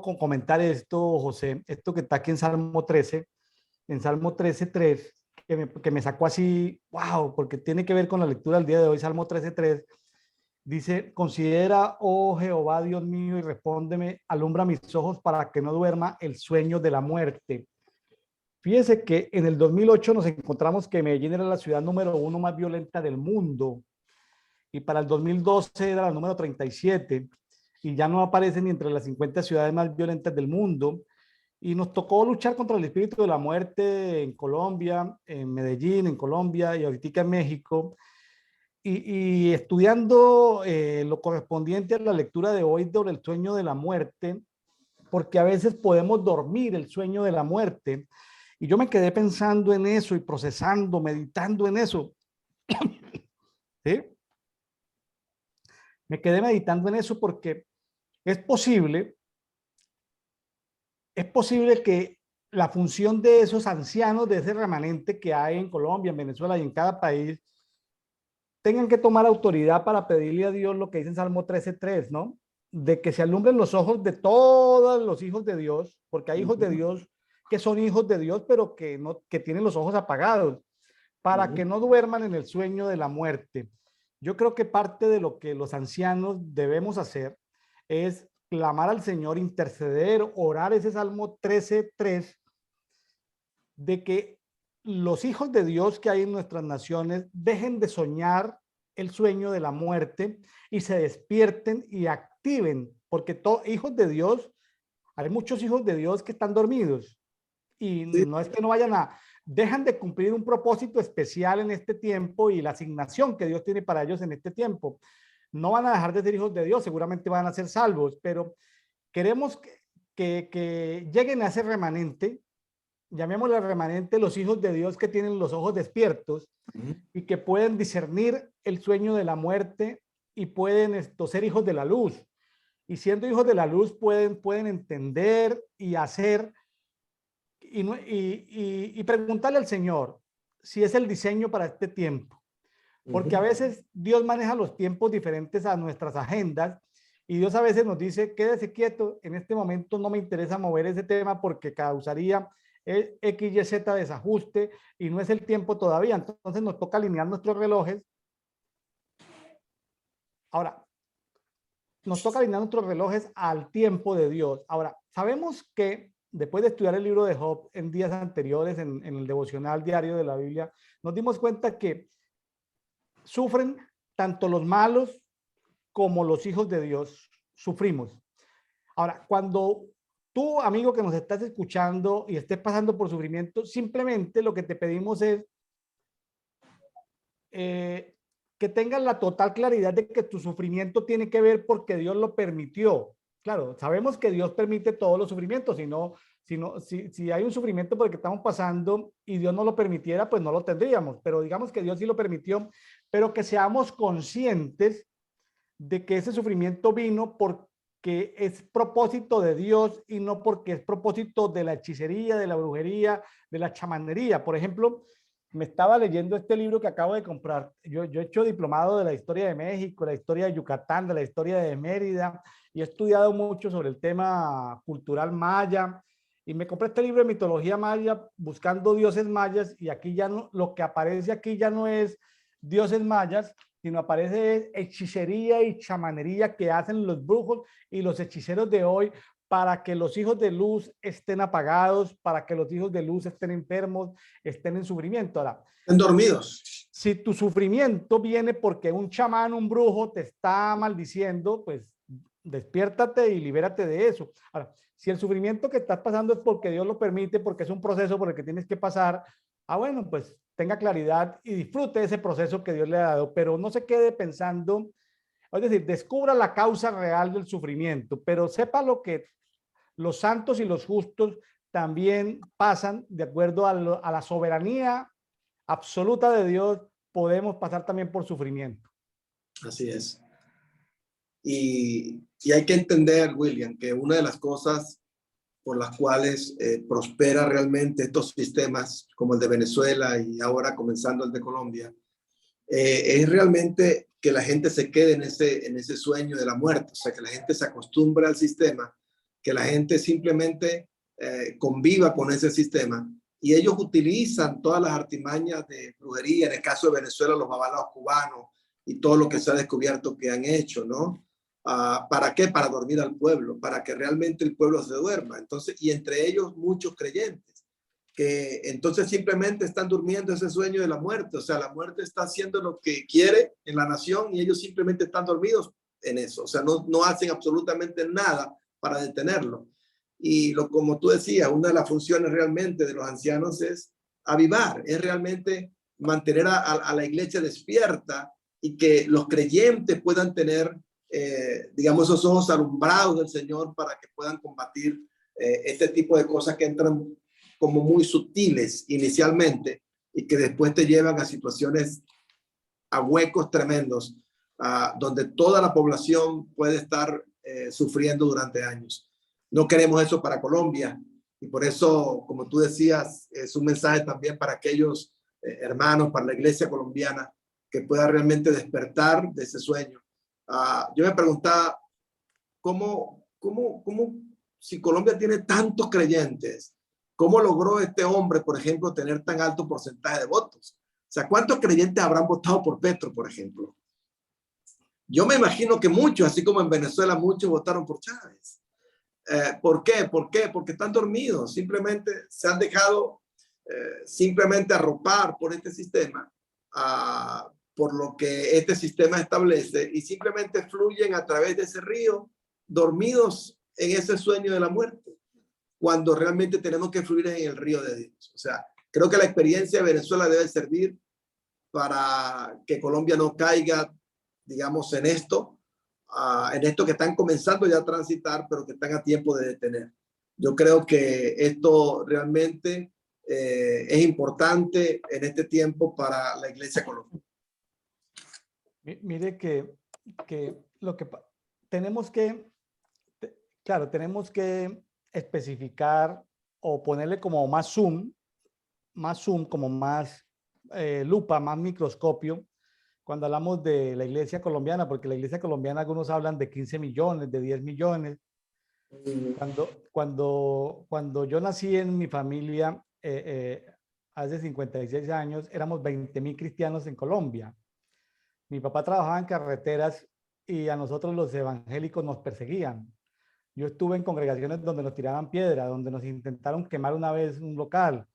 comentar esto, José, esto que está aquí en Salmo 13:3, que me sacó así, wow, porque tiene que ver con la lectura del día de hoy, Salmo 13:3. Dice, considera, oh Jehová, Dios mío, y respóndeme, alumbra mis ojos para que no duerma el sueño de la muerte. Fíjese que en el 2008 nos encontramos que Medellín era la ciudad número 1 más violenta del mundo y para el 2012 era la número 37 y ya no aparece ni entre las 50 ciudades más violentas del mundo. Y nos tocó luchar contra el espíritu de la muerte en Colombia, en Medellín, en Colombia y ahorita en México. Y estudiando lo correspondiente a la lectura de hoy sobre el sueño de la muerte, porque a veces podemos dormir el sueño de la muerte. Y yo me quedé pensando en eso y procesando, meditando en eso. ¿Sí? Me quedé meditando en eso porque es posible, es posible que la función de esos ancianos, de ese remanente que hay en Colombia, en Venezuela y en cada país, tengan que tomar autoridad para pedirle a Dios lo que dice en Salmo 13:3, ¿no? De que se alumbren los ojos de todos los hijos de Dios, porque hay hijos de Dios que son hijos de Dios, pero que no, que tienen los ojos apagados, para que no duerman en el sueño de la muerte. Yo creo que parte de lo que los ancianos debemos hacer es clamar al Señor, interceder, orar ese Salmo 13:3, de que los hijos de Dios que hay en nuestras naciones dejen de soñar el sueño de la muerte y se despierten y activen, porque todos hijos de Dios, hay muchos hijos de Dios que están dormidos y Sí, no es que no vayan a, dejan de cumplir un propósito especial en este tiempo y la asignación que Dios tiene para ellos en este tiempo. No van a dejar de ser hijos de Dios, seguramente van a ser salvos, pero queremos que lleguen a ese remanente, llamémosle remanente, los hijos de Dios que tienen los ojos despiertos y que pueden discernir el sueño de la muerte y pueden ser hijos de la luz. Y siendo hijos de la luz pueden entender y hacer y preguntarle al Señor si es el diseño para este tiempo. Porque a veces Dios maneja los tiempos diferentes a nuestras agendas y Dios a veces nos dice, quédese quieto, en este momento no me interesa mover ese tema porque causaría X, Y, Z desajuste y no es el tiempo todavía. Entonces nos toca alinear nuestros relojes. Ahora, nos toca alinear nuestros relojes al tiempo de Dios. Ahora, sabemos que después de estudiar el libro de Job en días anteriores, en el devocional diario de la Biblia, nos dimos cuenta que sufren tanto los malos como los hijos de Dios. Sufrimos. Ahora, cuando tú, amigo que nos estás escuchando y estés pasando por sufrimiento, simplemente lo que te pedimos es que tengas la total claridad de que tu sufrimiento tiene que ver porque Dios lo permitió. Claro, sabemos que Dios permite todos los sufrimientos, si hay un sufrimiento por el que estamos pasando y Dios no lo permitiera, pues no lo tendríamos, pero digamos que Dios sí lo permitió, pero que seamos conscientes de que ese sufrimiento vino porque es propósito de Dios y no porque es propósito de la hechicería, de la brujería, de la chamanería. Por ejemplo, me estaba leyendo este libro que acabo de comprar. Yo he hecho diplomado de la historia de México, la historia de Yucatán, de la historia de Mérida, y he estudiado mucho sobre el tema cultural maya. Y me compré este libro de mitología maya, buscando dioses mayas, y aquí ya no, lo que aparece aquí ya no es dioses mayas, sino aparece hechicería y chamanería que hacen los brujos y los hechiceros de hoy para que los hijos de luz estén apagados, para que los hijos de luz estén enfermos, estén en sufrimiento. Ahora, están dormidos. si tu sufrimiento viene porque un chamán, un brujo te está maldiciendo, pues despiértate y libérate de eso. Ahora, si el sufrimiento que estás pasando es porque Dios lo permite, porque es un proceso por el que tienes que pasar, bueno, pues tenga claridad y disfrute ese proceso que Dios le ha dado, pero no se quede pensando, es decir, descubra la causa real del sufrimiento, pero sepa lo que los santos y los justos también pasan de acuerdo a la soberanía absoluta de Dios, podemos pasar también por sufrimiento. Así es. Y hay que entender, William, que una de las cosas por las cuales prospera realmente estos sistemas como el de Venezuela y ahora comenzando el de Colombia, es realmente que la gente se quede en ese sueño de la muerte, o sea, que la gente se acostumbre al sistema, que la gente simplemente conviva con ese sistema y ellos utilizan todas las artimañas de brujería, en el caso de Venezuela, los babalaos cubanos y todo lo que se ha descubierto que han hecho, ¿no? ¿Para qué? Para dormir al pueblo, para que realmente el pueblo se duerma. Entonces, y entre ellos muchos creyentes, que entonces simplemente están durmiendo ese sueño de la muerte. O sea, la muerte está haciendo lo que quiere en la nación y ellos simplemente están dormidos en eso. O sea, no hacen absolutamente nada para detenerlo. Y como tú decías, una de las funciones realmente de los ancianos es avivar, es realmente mantener a la iglesia despierta y que los creyentes puedan tener digamos, esos ojos alumbrados del Señor para que puedan combatir este tipo de cosas que entran como muy sutiles inicialmente y que después te llevan a situaciones, a huecos tremendos, donde toda la población puede estar sufriendo durante años. No queremos eso para Colombia y por eso, como tú decías, es un mensaje también para aquellos hermanos, para la iglesia colombiana, que pueda realmente despertar de ese sueño. Yo me preguntaba, si Colombia tiene tantos creyentes, ¿cómo logró este hombre, por ejemplo, tener tan alto porcentaje de votos? O sea, ¿cuántos creyentes habrán votado por Petro, por ejemplo? Yo me imagino que muchos, así como en Venezuela, muchos votaron por Chávez. ¿Por qué? ¿Por qué? Porque están dormidos, simplemente se han dejado simplemente arropar por este sistema, por lo que este sistema establece, y simplemente fluyen a través de ese río, dormidos en ese sueño de la muerte, cuando realmente tenemos que fluir en el río de Dios. O sea, creo que la experiencia de Venezuela debe servir para que Colombia no caiga, digamos, en esto que están comenzando ya a transitar, pero que están a tiempo de detener. Yo creo que esto realmente es importante en este tiempo para la Iglesia colombiana. Mire que lo que tenemos que, claro, tenemos que especificar o ponerle como más zoom, como más lupa, más microscopio, cuando hablamos de la iglesia colombiana, porque la iglesia colombiana algunos hablan de 15 millones, de 10 millones. Cuando yo nací en mi familia, hace 56 años, éramos 20.000 cristianos en Colombia. Mi papá trabajaba en carreteras y a nosotros los evangélicos nos perseguían. Yo estuve en congregaciones donde nos tiraban piedra, donde nos intentaron quemar una vez un local.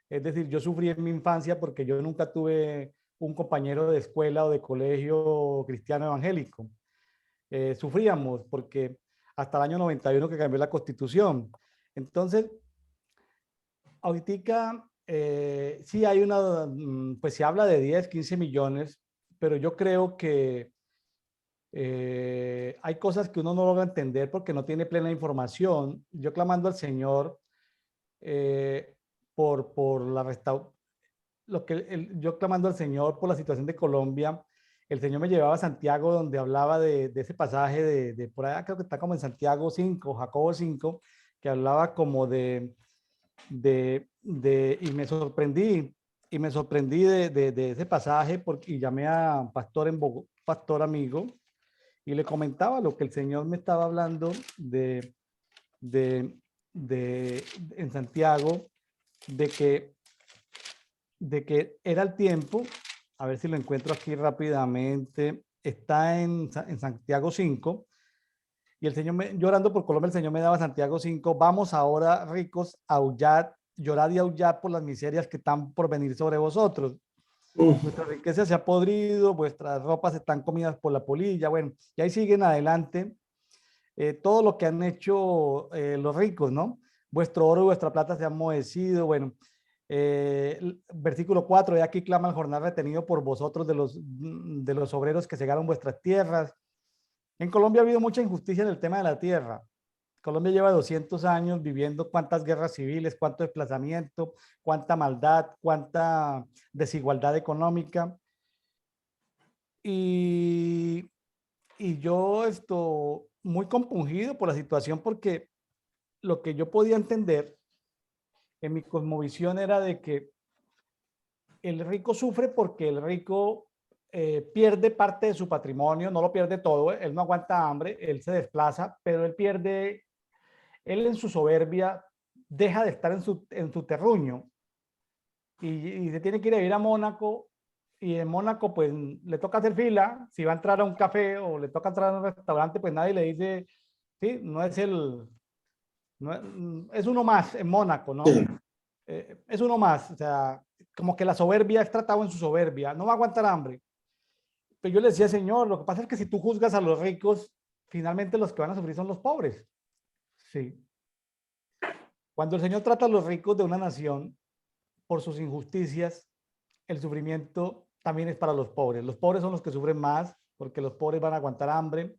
Es decir, yo sufrí en mi infancia porque yo nunca tuve un compañero de escuela o de colegio cristiano evangélico. Sufríamos porque hasta el año 91 que cambió la Constitución. Entonces, ahorita sí hay una, pues se habla de 10, 15 millones, pero yo creo que hay cosas que uno no logra entender porque no tiene plena información. Yo clamando al Señor por la restauración, yo clamando al Señor por la situación de Colombia, el Señor me llevaba a Santiago donde hablaba de ese pasaje de por allá, creo que está como en Santiago 5, Jacobo 5, que hablaba como y me sorprendí de ese pasaje y llamé a un pastor pastor amigo, y le comentaba lo que el Señor me estaba hablando en Santiago, de que era el tiempo, a ver si lo encuentro aquí rápidamente, está en Santiago 5, y el Señor, llorando por Colombia, el Señor me daba Santiago 5, vamos ahora ricos a aullar, llorad y aullar por las miserias que están por venir sobre vosotros. Vuestra riqueza se ha podrido, vuestras ropas están comidas por la polilla, bueno, y ahí siguen adelante todo lo que han hecho los ricos, ¿no? Vuestro oro y vuestra plata se han enmohecido, bueno, versículo 4, de aquí clama el jornal retenido por vosotros de los obreros que cegaron vuestras tierras. En Colombia ha habido mucha injusticia en el tema de la tierra. Colombia lleva 200 años viviendo cuántas guerras civiles, cuánto desplazamiento, cuánta maldad, cuánta desigualdad económica. Y yo estoy muy compungido por la situación porque lo que yo podía entender en mi cosmovisión era de que el rico sufre porque el rico pierde parte de su patrimonio, no lo pierde todo, él no aguanta hambre, él se desplaza, pero él en su soberbia deja de estar en su terruño y se tiene que ir a vivir a Mónaco, y en Mónaco pues le toca hacer fila, si va a entrar a un café o le toca entrar a un restaurante, pues nadie le dice, sí, es uno más en Mónaco, ¿no? Sí. Es uno más, o sea, como que la soberbia es tratado en su soberbia, no va a aguantar hambre. Pero yo le decía, Señor, lo que pasa es que si tú juzgas a los ricos, finalmente los que van a sufrir son los pobres. Sí. Cuando el Señor trata a los ricos de una nación por sus injusticias, el sufrimiento también es para los pobres. Los pobres son los que sufren más porque los pobres van a aguantar hambre,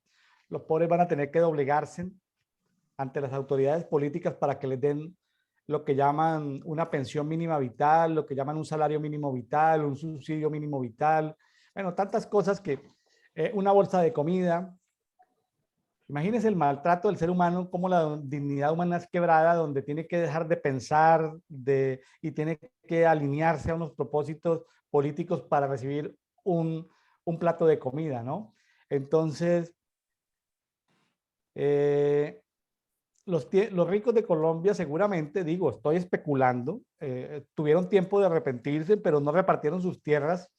los pobres van a tener que doblegarse ante las autoridades políticas para que les den lo que llaman una pensión mínima vital, lo que llaman un salario mínimo vital, un subsidio mínimo vital, bueno, tantas cosas que una bolsa de comida. Imagínense el maltrato del ser humano, cómo la dignidad humana es quebrada, donde tiene que dejar de pensar y tiene que alinearse a unos propósitos políticos para recibir un plato de comida, ¿no? Entonces, los ricos de Colombia seguramente, digo, estoy especulando, tuvieron tiempo de arrepentirse, pero no repartieron sus tierras.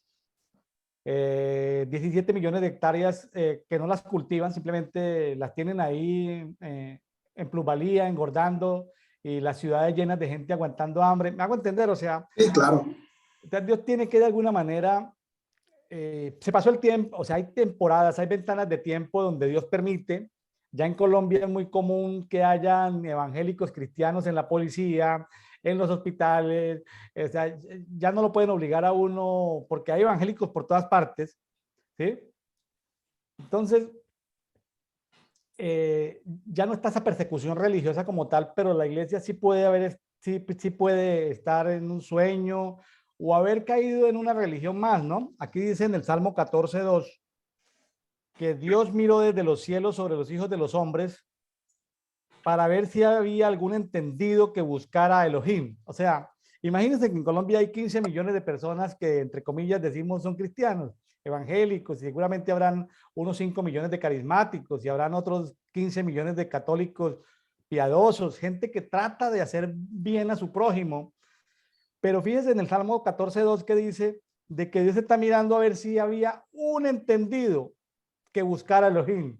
17 millones de hectáreas que no las cultivan, simplemente las tienen ahí en plusvalía, engordando, y las ciudades llenas de gente aguantando hambre. Me hago entender, o sea, Sí, claro. Dios tiene que de alguna manera, se pasó el tiempo, o sea, hay temporadas, hay ventanas de tiempo donde Dios permite. Ya en Colombia es muy común que hayan evangélicos cristianos en la policía, en los hospitales, o sea, ya no lo pueden obligar a uno porque hay evangélicos por todas partes, ¿sí? Entonces, ya no está esa persecución religiosa como tal, pero la iglesia sí puede haber, sí puede estar en un sueño o haber caído en una religión más, ¿no? Aquí dice en el Salmo 14:2 que Dios miró desde los cielos sobre los hijos de los hombres para ver si había algún entendido que buscara a Elohim. O sea, imagínense que en Colombia hay 15 millones de personas que, entre comillas, decimos son cristianos, evangélicos, y seguramente habrán unos 5 millones de carismáticos y habrán otros 15 millones de católicos piadosos, gente que trata de hacer bien a su prójimo. Pero fíjense en el Salmo 14:2 que dice de que Dios está mirando a ver si había un entendido que buscara a Elohim.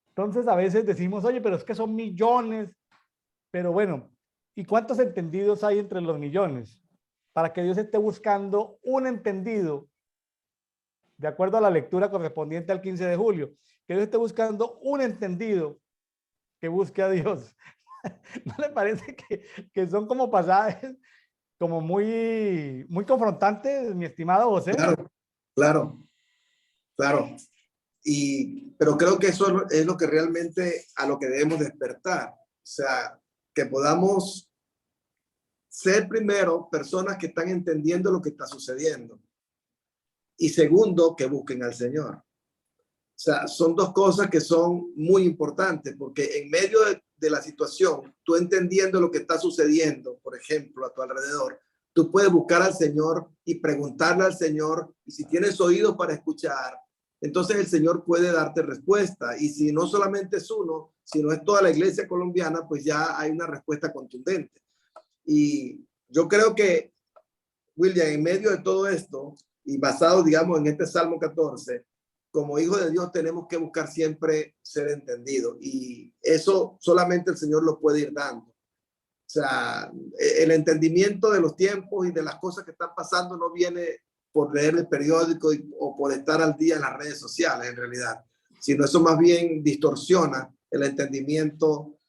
Entonces a veces decimos, oye, pero es que son millones, pero bueno, ¿y cuántos entendidos hay entre los millones? Para que Dios esté buscando un entendido, de acuerdo a la lectura correspondiente al 15 de julio, que Dios esté buscando un entendido que busque a Dios. ¿No le parece que son como pasajes como muy confrontantes, mi estimado José? Claro, claro, claro. Pero creo que eso es lo que realmente a lo que debemos despertar. O sea, que podamos ser primero personas que están entendiendo lo que está sucediendo. Y segundo, que busquen al Señor. O sea, son dos cosas que son muy importantes porque en medio de la situación, tú entendiendo lo que está sucediendo, por ejemplo, a tu alrededor, tú puedes buscar al Señor y preguntarle al Señor, y si tienes oídos para escuchar, entonces el Señor puede darte respuesta. Y si no solamente es uno, sino es toda la iglesia colombiana, pues ya hay una respuesta contundente. Y yo creo que, William, en medio de todo esto, y basado, digamos, en este Salmo 14, como hijos de Dios tenemos que buscar siempre ser entendidos. Y eso solamente el Señor lo puede ir dando. O sea, el entendimiento de los tiempos y de las cosas que están pasando no viene por leer el periódico o por estar al día en las redes sociales, en realidad, sino eso más bien distorsiona el entendimiento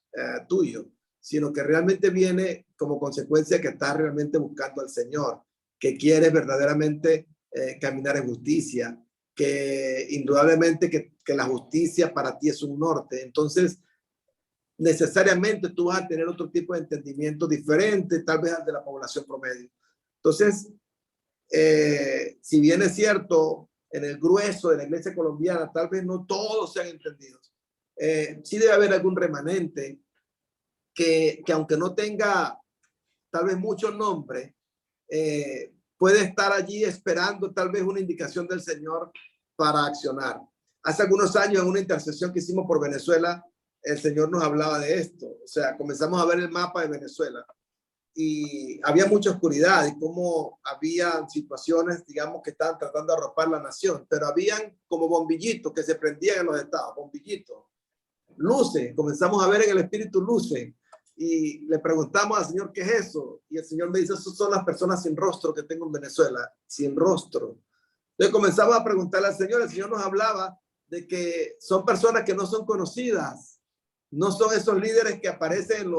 tuyo, sino que realmente viene como consecuencia que estás realmente buscando al Señor, que quieres verdaderamente caminar en justicia, que indudablemente que la justicia para ti es un norte. Entonces, necesariamente tú vas a tener otro tipo de entendimiento diferente, tal vez al de la población promedio. Entonces, si bien es cierto, en el grueso de la iglesia colombiana, tal vez no todos sean entendidos. Sí debe haber algún remanente que aunque no tenga tal vez muchos nombres, puede estar allí esperando tal vez una indicación del Señor para accionar. Hace algunos años en una intercesión que hicimos por Venezuela, el Señor nos hablaba de esto. O sea, comenzamos a ver el mapa de Venezuela y había mucha oscuridad y cómo había situaciones, digamos, que estaban tratando de arropar la nación, pero habían como bombillitos que se prendían en los estados, bombillitos, luces, comenzamos a ver en el espíritu luces y le preguntamos al Señor, ¿qué es eso? Y el Señor me dice, esas son las personas sin rostro que tengo en Venezuela, sin rostro. Entonces comenzamos a preguntarle al Señor, el Señor nos hablaba de que son personas que no son conocidas, no son esos líderes que aparecen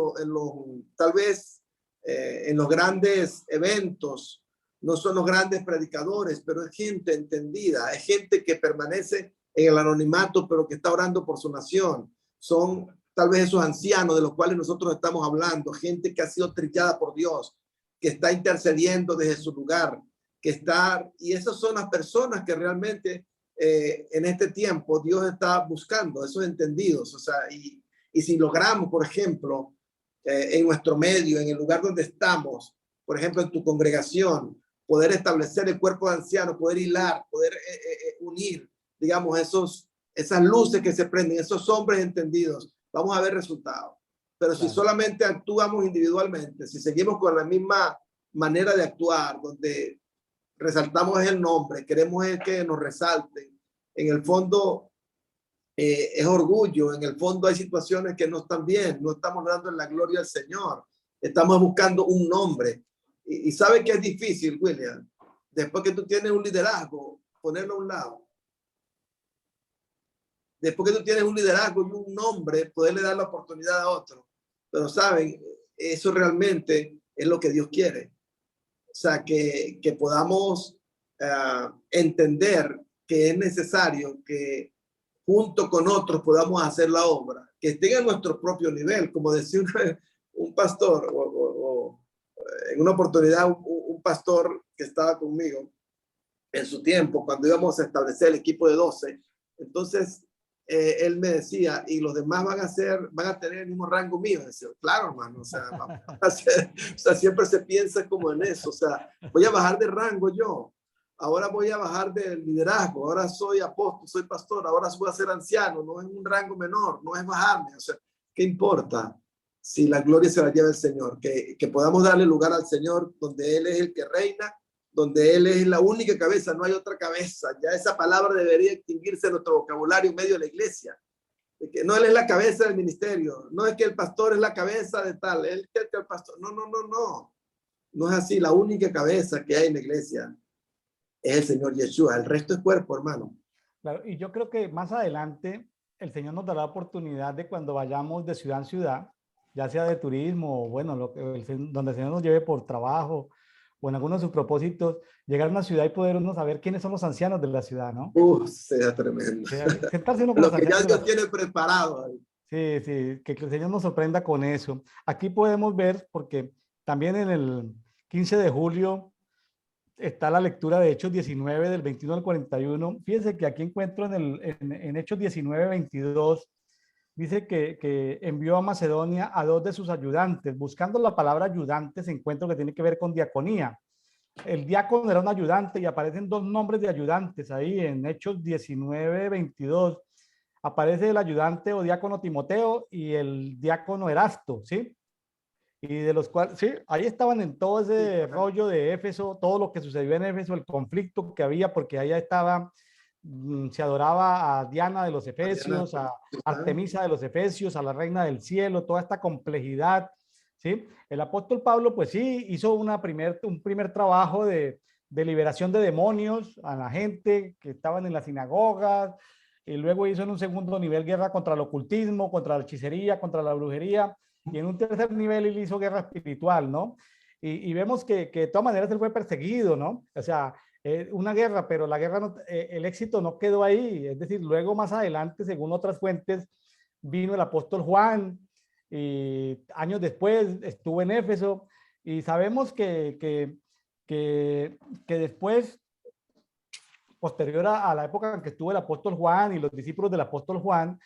tal vez en los grandes eventos, no son los grandes predicadores, pero es gente entendida, es gente que permanece en el anonimato, pero que está orando por su nación. Son tal vez esos ancianos de los cuales nosotros estamos hablando, gente que ha sido trillada por Dios, que está intercediendo desde su lugar, y esas son las personas que realmente en este tiempo Dios está buscando, esos entendidos. O sea, y si logramos, por ejemplo, en nuestro medio, en el lugar donde estamos, por ejemplo, en tu congregación, poder establecer el cuerpo de ancianos, poder hilar, poder unir, digamos, esas luces que se prenden, esos hombres entendidos, vamos a ver resultados. Pero si solamente actuamos individualmente, si seguimos con la misma manera de actuar, donde resaltamos el nombre, queremos que nos resalten, en el fondo es orgullo, en el fondo hay situaciones que no están bien, no estamos dando la gloria al Señor, estamos buscando un nombre. Y sabe que es difícil, William, después que tú tienes un liderazgo, ponerlo a un lado. Después que tú tienes un liderazgo y un nombre, poderle dar la oportunidad a otro. Pero saben, eso realmente es lo que Dios quiere. O sea, que podamos entender que es necesario que junto con otros podamos hacer la obra, que estén a nuestro propio nivel, como decía un pastor, en una oportunidad un pastor que estaba conmigo en su tiempo, cuando íbamos a establecer el equipo de 12, entonces él me decía, y los demás van a tener el mismo rango mío. Y decía, claro, hermano, o sea, o sea, siempre se piensa como en eso, o sea, voy a bajar de rango yo, ahora voy a bajar de liderazgo, ahora soy apóstol, soy pastor, ahora voy a ser anciano, no es un rango menor, no es bajarme, o sea, ¿qué importa? Si la gloria se la lleva el Señor, que podamos darle lugar al Señor donde Él es el que reina, donde Él es la única cabeza, no hay otra cabeza. Ya esa palabra debería extinguirse en nuestro vocabulario en medio de la iglesia. De que no Él es la cabeza del ministerio, no es que el pastor es la cabeza de tal, Él es el pastor. No, no, no, no. No es así. La única cabeza que hay en la iglesia es el Señor Yeshua. El resto es cuerpo, hermano. Claro, y yo creo que más adelante el Señor nos dará la oportunidad de cuando vayamos de ciudad en ciudad, ya sea de turismo o bueno, donde el Señor nos lleve por trabajo o en algunos de sus propósitos, llegar a una ciudad y poder uno saber quiénes son los ancianos de la ciudad, ¿no? Sea tremendo. Sentarse uno con Lo los que ya ancianos Dios tiene preparado ahí. Sí, sí, que el Señor nos sorprenda con eso. Aquí podemos ver, porque también en el 15 de julio está la lectura de Hechos 19 del 21 al 41. Fíjense que aquí encuentro en Hechos 19, 22, dice que envió a Macedonia a 2 de sus ayudantes. Buscando la palabra ayudante se encuentra que tiene que ver con diaconía. El diácono era un ayudante y aparecen 2 nombres de ayudantes ahí en Hechos 19, 22. Aparece el ayudante o diácono Timoteo y el diácono Erasto, ¿sí? Y de los cuales, sí, ahí estaban en todo ese rollo de Éfeso, todo lo que sucedió en Éfeso, el conflicto que había, porque allá estaba, se adoraba a Diana de los Efesios, a Artemisa de los Efesios, a la reina del cielo, toda esta complejidad, ¿sí? El apóstol Pablo, pues sí, hizo un primer trabajo de liberación de demonios a la gente que estaban en las sinagogas, y luego hizo en un segundo nivel guerra contra el ocultismo, contra la hechicería, contra la brujería, y en un tercer nivel él hizo guerra espiritual, ¿no? Y vemos que de todas maneras él fue perseguido, ¿no? O sea, una guerra, pero la guerra, no, el éxito no quedó ahí, es decir, luego más adelante, según otras fuentes, vino el apóstol Juan, y años después estuvo en Éfeso, y sabemos que después, posterior a la época en que estuvo el apóstol Juan y los discípulos del apóstol Juan,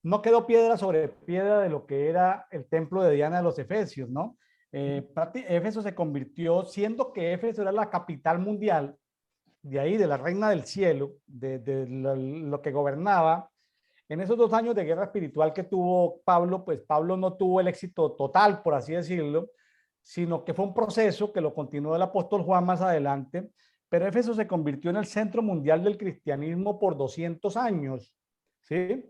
no quedó piedra sobre piedra de lo que era el templo de Diana de los Efesios, ¿no? Éfeso se convirtió, siendo que Éfeso era la capital mundial, de ahí, de la reina del cielo, de lo que gobernaba. En esos 2 años de guerra espiritual que tuvo Pablo, pues Pablo no tuvo el éxito total, por así decirlo, sino que fue un proceso que lo continuó el apóstol Juan más adelante, pero Éfeso se convirtió en el centro mundial del cristianismo por 200 años, ¿sí?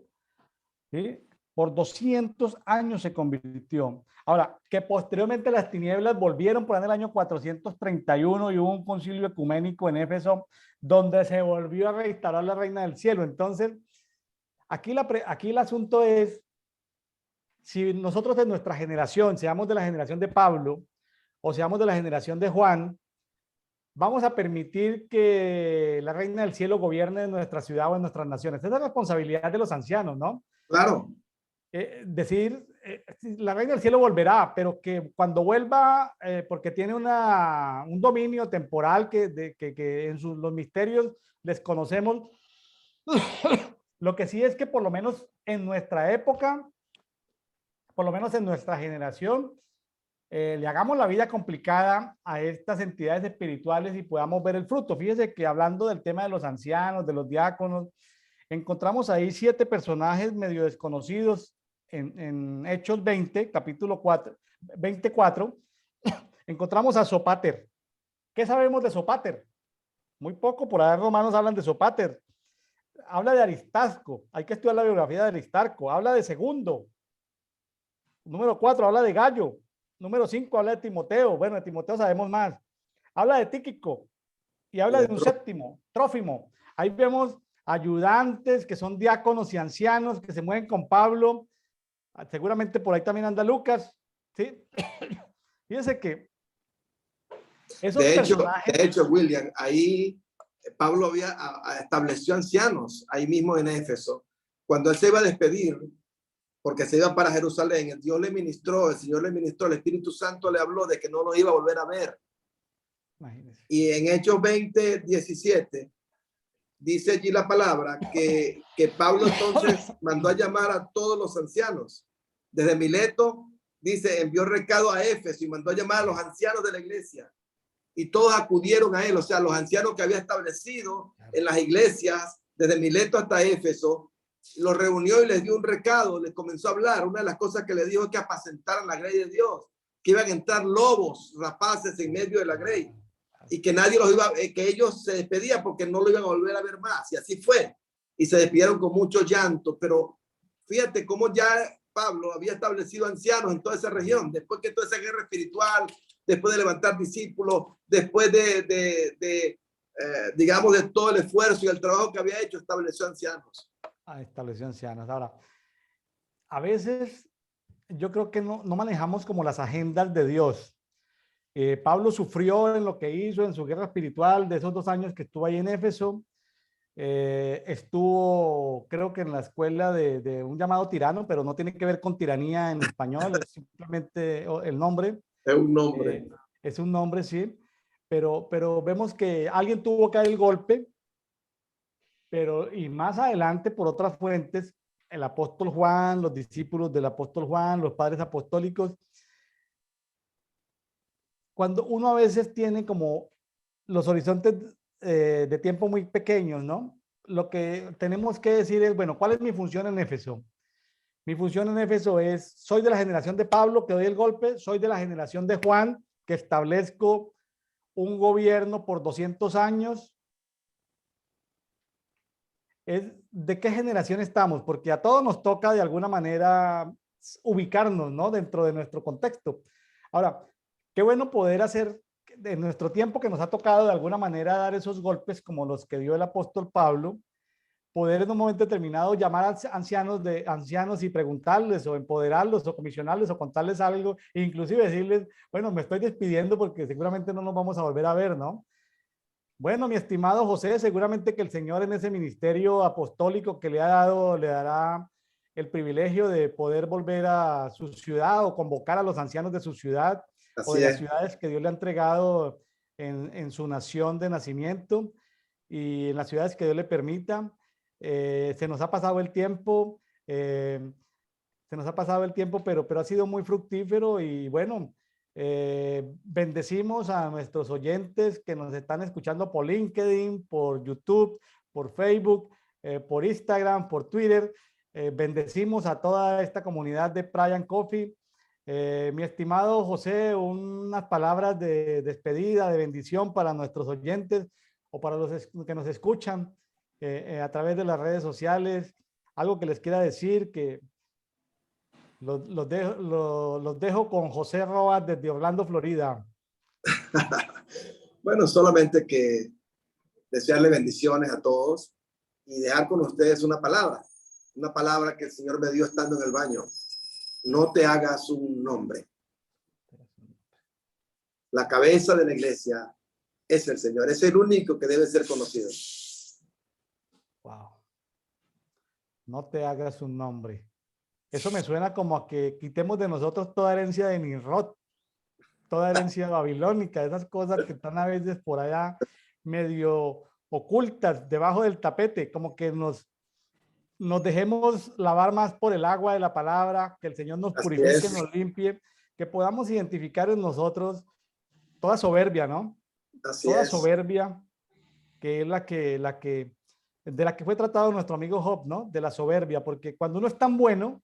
¿Sí? Por 200 años se convirtió. Ahora, que posteriormente las tinieblas volvieron por ahí en el año 431 y hubo un concilio ecuménico en Éfeso donde se volvió a restaurar la reina del cielo. Entonces, aquí el asunto es, si nosotros de nuestra generación, seamos de la generación de Pablo o seamos de la generación de Juan, vamos a permitir que la reina del cielo gobierne en nuestra ciudad o en nuestras naciones. Esa es la responsabilidad de los ancianos, ¿no? Claro. Decir, la reina del cielo volverá, pero que cuando vuelva, porque tiene un dominio temporal que en los misterios desconocemos, lo que sí es que por lo menos en nuestra época, por lo menos en nuestra generación, le hagamos la vida complicada a estas entidades espirituales y podamos ver el fruto. Fíjese que hablando del tema de los ancianos, de los diáconos, encontramos ahí 7 personajes medio desconocidos en Hechos 20, capítulo 4, 24. Encontramos a Sópater. ¿Qué sabemos de Sópater? Muy poco, por ahí romanos hablan de Sópater. Habla de Aristarco, hay que estudiar la biografía de Aristarco. Habla de Segundo. Número 4, habla de Gallo. Número 5, habla de Timoteo. Bueno, de Timoteo sabemos más. Habla de Tíquico y habla de un séptimo, Trófimo. Ahí vemos ayudantes que son diáconos y ancianos que se mueven con Pablo. Seguramente por ahí también anda Lucas. ¿Sí? Fíjense que esos personajes... de hecho, William, ahí Pablo estableció ancianos ahí mismo en Éfeso. Cuando él se iba a despedir, porque se iba para Jerusalén, el Señor le ministró, el Espíritu Santo le habló de que no lo iba a volver a ver. Imagínese. Y en Hechos 20, 17, dice allí la palabra que Pablo entonces mandó a llamar a todos los ancianos. Desde Mileto, dice, envió recado a Éfeso y mandó a llamar a los ancianos de la iglesia. Y todos acudieron a él, o sea, los ancianos que había establecido en las iglesias, desde Mileto hasta Éfeso, los reunió y les dio un recado, les comenzó a hablar. Una de las cosas que le dijo es que apacentaran la grey de Dios, que iban a entrar lobos rapaces en medio de la grey y que nadie los iba, que ellos se despedían porque no lo iban a volver a ver más. Y así fue. Y se despidieron con mucho llanto. Pero fíjate cómo ya Pablo había establecido ancianos en toda esa región, después que toda esa guerra espiritual, después de levantar discípulos, después digamos, de todo el esfuerzo y el trabajo que había hecho, estableció ancianos. Estableció ancianos. Ahora, a veces yo creo que no manejamos como las agendas de Dios. Pablo sufrió en lo que hizo en su guerra espiritual de esos 2 años que estuvo ahí en Éfeso. Estuvo, creo que en la escuela de un llamado tirano, pero no tiene que ver con tiranía en español, es simplemente el nombre. Es un nombre. Es un nombre, sí. Pero vemos que alguien tuvo que dar el golpe, y más adelante, por otras fuentes, el apóstol Juan, los discípulos del apóstol Juan, los padres apostólicos, cuando uno a veces tiene como los horizontes de tiempo muy pequeños, ¿no? Lo que tenemos que decir es, bueno, ¿cuál es mi función en Éfeso? Mi función en Éfeso es, soy de la generación de Pablo, que doy el golpe, soy de la generación de Juan, que establezco un gobierno por 200 años. ¿De qué generación estamos? Porque a todos nos toca de alguna manera ubicarnos, ¿no? Dentro de nuestro contexto. Ahora, qué bueno poder hacer en nuestro tiempo que nos ha tocado de alguna manera dar esos golpes como los que dio el apóstol Pablo, poder en un momento determinado llamar a ancianos y preguntarles o empoderarlos o comisionarles o contarles algo, e inclusive decirles, bueno, me estoy despidiendo porque seguramente no nos vamos a volver a ver, ¿no? Bueno, mi estimado José, seguramente que el Señor en ese ministerio apostólico que le ha dado, le dará el privilegio de poder volver a su ciudad o convocar a los ancianos de su ciudad o de las ciudades que Dios le ha entregado en su nación de nacimiento y en las ciudades que Dios le permita. Se nos ha pasado el tiempo, pero ha sido muy fructífero y bueno, bendecimos a nuestros oyentes que nos están escuchando por LinkedIn, por YouTube, por Facebook, por Instagram, por Twitter. Bendecimos a toda esta comunidad de Prayan Coffee. Mi estimado José, unas palabras de despedida, de bendición para nuestros oyentes o para los que nos escuchan a través de las redes sociales. Algo que les quiera decir, que los dejo con José Roa desde Orlando, Florida. Bueno, solamente que desearle bendiciones a todos y dejar con ustedes una palabra que el Señor me dio estando en el baño. No te hagas un nombre. La cabeza de la iglesia es el Señor, es el único que debe ser conocido. Wow. No te hagas un nombre. Eso me suena como a que quitemos de nosotros toda herencia de Nimrod, toda herencia babilónica, esas cosas que están a veces por allá medio ocultas debajo del tapete, como que nos dejemos lavar más por el agua de la palabra, que el Señor nos purifique, nos limpie, que podamos identificar en nosotros toda soberbia, ¿no? Así Toda es. soberbia, que es de la que fue tratado nuestro amigo Job, ¿no? De la soberbia, porque cuando uno es tan bueno,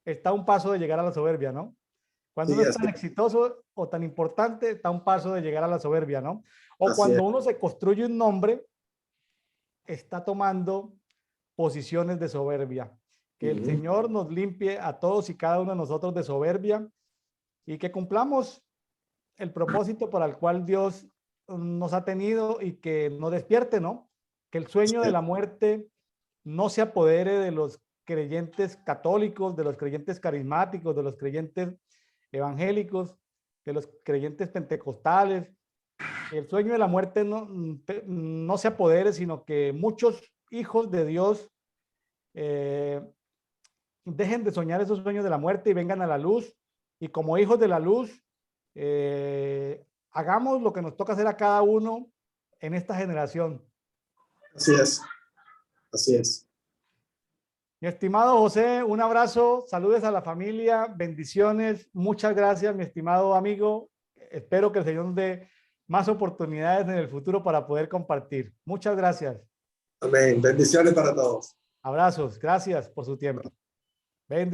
está a un paso de llegar a la soberbia, ¿no? Cuando Sí, uno es así, tan exitoso o tan importante, está a un paso de llegar a la soberbia, ¿no? O así es. cuando uno se construye un nombre, está tomando posiciones de soberbia. Que el Ujú. Señor nos limpie a todos y cada uno de nosotros de soberbia y que cumplamos el propósito para el cual Dios nos ha tenido y que nos despierte, ¿no? Que el sueño de la muerte no se apodere de los creyentes católicos, de los creyentes carismáticos, de los creyentes evangélicos, de los creyentes pentecostales. Que el sueño de la muerte no se apodere, sino que muchos hijos de Dios eh, dejen de soñar esos sueños de la muerte y vengan a la luz. Y como hijos de la luz, hagamos lo que nos toca hacer a cada uno en esta generación. Así es. Así es. Mi estimado José, un abrazo, saludes a la familia, bendiciones, muchas gracias, mi estimado amigo. Espero que el Señor nos dé más oportunidades en el futuro para poder compartir. Muchas gracias. Amén. Bendiciones para todos. Abrazos, gracias por su tiempo. Bendiciones.